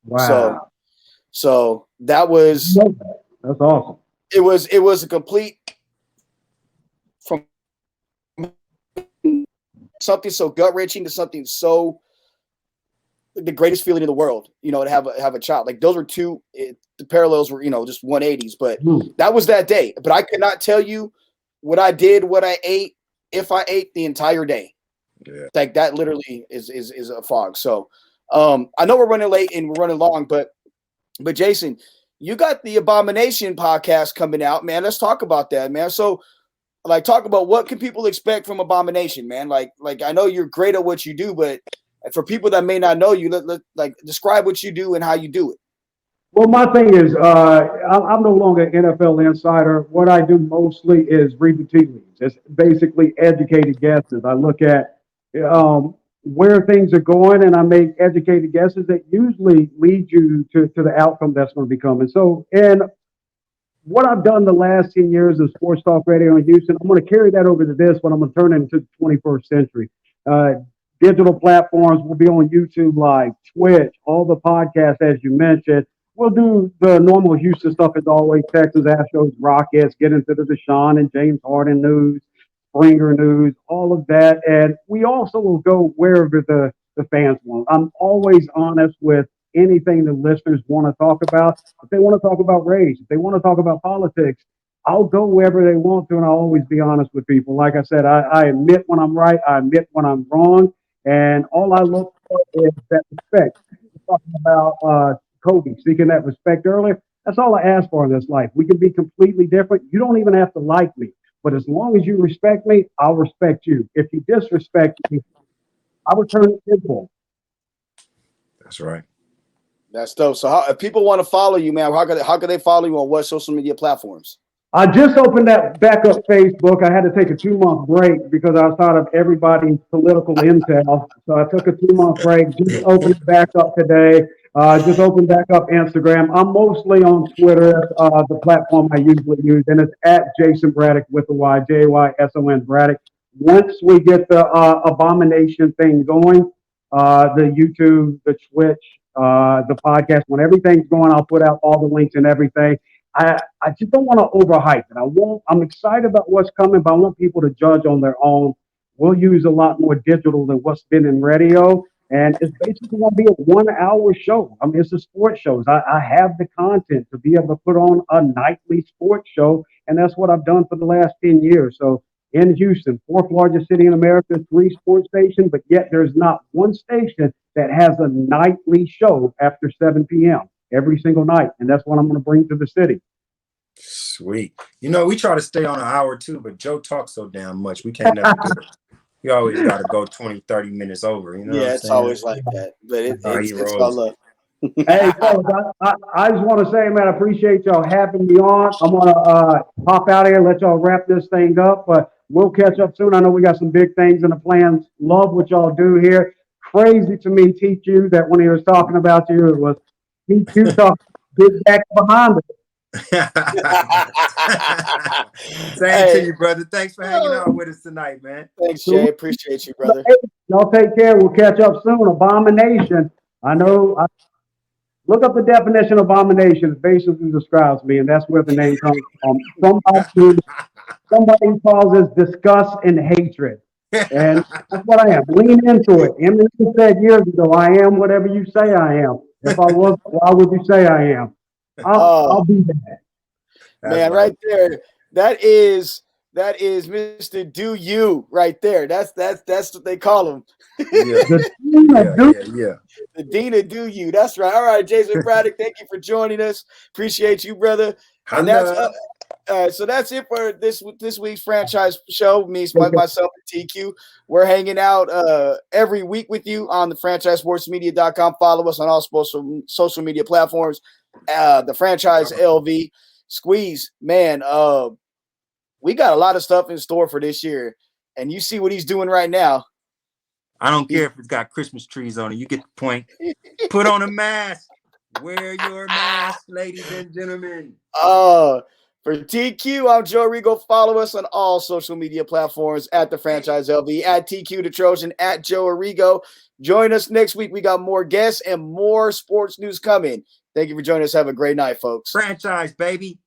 C: Wow.
A: So that was
C: that's awesome.
A: It was a complete from something so gut wrenching to something so the greatest feeling in the world, to have a child. Like those were the parallels were, just 180s, but that was that day. But I could not tell you what I did, what I ate, if I ate the entire day.
B: Yeah.
A: Like that literally is a fog. So I know we're running late and we're running long, but Jayson, you got the Abomination podcast coming out, man. Let's talk about that, man. So talk about what can people expect from Abomination, man. Like I know you're great at what you do, but for people that may not know you, let describe what you do and how you do it.
C: Well, my thing is, I'm no longer an NFL insider. What I do mostly is read the tea leaves. It's basically educated guesses. I look at where things are going, and I make educated guesses that usually lead you to the outcome that's going to be coming. So, and what I've done the last 10 years of Sports Talk Radio in Houston, I'm going to carry that over to this, but I'm going to turn it into the 21st century. Digital platforms will be on YouTube Live, Twitch, all the podcasts, as you mentioned. We'll do the normal Houston stuff as always, Texans, Astros, Rockets, get into the Deshaun and James Harden news, Springer news, all of that. And we also will go wherever the fans want. I'm always honest with anything the listeners want to talk about. If they want to talk about race, if they want to talk about politics, I'll go wherever they want to, and I'll always be honest with people. Like I said, I admit when I'm right, I admit when I'm wrong, and all I look for is that respect. We're talking about Kobe, seeking that respect earlier. That's all I ask for in this life. We can be completely different. You don't even have to like me, but as long as you respect me, I'll respect you. If you disrespect me, I will turn it invisible.
B: That's right.
A: That's dope. So if people want to follow you, man, how can they follow you on what social media platforms?
C: I just opened that back up Facebook. I had to take a 2-month break because I was tired of everybody's political intel. So I took a 2-month break, just opened it back up today. Just opened back up Instagram. I'm mostly on Twitter, the platform I usually use, and it's at Jayson Braddock with a Y, Jayson Braddock. Once we get the Abomination thing going, the YouTube, the Twitch, the podcast, when everything's going, I'll put out all the links and everything. I just don't want to overhype it. I'm excited about what's coming, but I want people to judge on their own. We'll use a lot more digital than what's been in radio. And it's basically going to be a 1-hour show. I mean, it's a sports show. I have the content to be able to put on a nightly sports show. And that's what I've done for the last 10 years. So in Houston, 4th largest city in America, 3 sports stations, but yet there's not one station that has a nightly show after 7 p.m. every single night. And that's what I'm going to bring to the city.
B: Sweet. We try to stay on an hour too, but Joe talks so damn much. We can't never do it. You always got to go 20, 30 minutes over.
A: Yeah, it's always like that. But it's all love.
C: Hey, fellas, I just want to say, man, I appreciate y'all having me on. I'm going to pop out here and let y'all wrap this thing up. But we'll catch up soon. I know we got some big things in the plans. Love what y'all do here. crazy to me, TQ, that when he was talking about you, it was TQ talking get back behind it.
B: Same to you, brother. Thanks for hanging out with us tonight, man.
A: Thanks, Jay. Appreciate you, brother.
C: Y'all take care. We'll catch up soon. Abomination. I know. Look up the definition of abomination. It basically describes me, and that's where the name comes from. Somebody causes disgust and hatred. And that's what I am. Lean into it. Eminem said years ago, I am whatever you say I am. If I wasn't, why would you say I am? I'll be that.
A: Man, right there. That is Mr. Do You right there. That's what they call him.
C: The
A: Dean of Do You. That's right. All right, Jayson Braddock, thank you for joining us. Appreciate you, brother. And that's so that's it for this week's franchise show. Me, myself, and TQ. We're hanging out every week with you on the franchisesportsmedia.com. Follow us on all social media platforms. The franchise LV. Squeeze, man, we got a lot of stuff in store for this year, and you see what he's doing right now.
B: I don't care if it's got Christmas trees on it. You get the point. Put on a mask. Wear your mask, ladies and gentlemen.
A: For TQ, I'm Joe Arrigo. Follow us on all social media platforms at the franchise LV, at TQ the Trojan, at Joe Arrigo. Join us next week. We got more guests and more sports news coming. Thank you for joining us. Have a great night, folks.
B: Franchise, baby.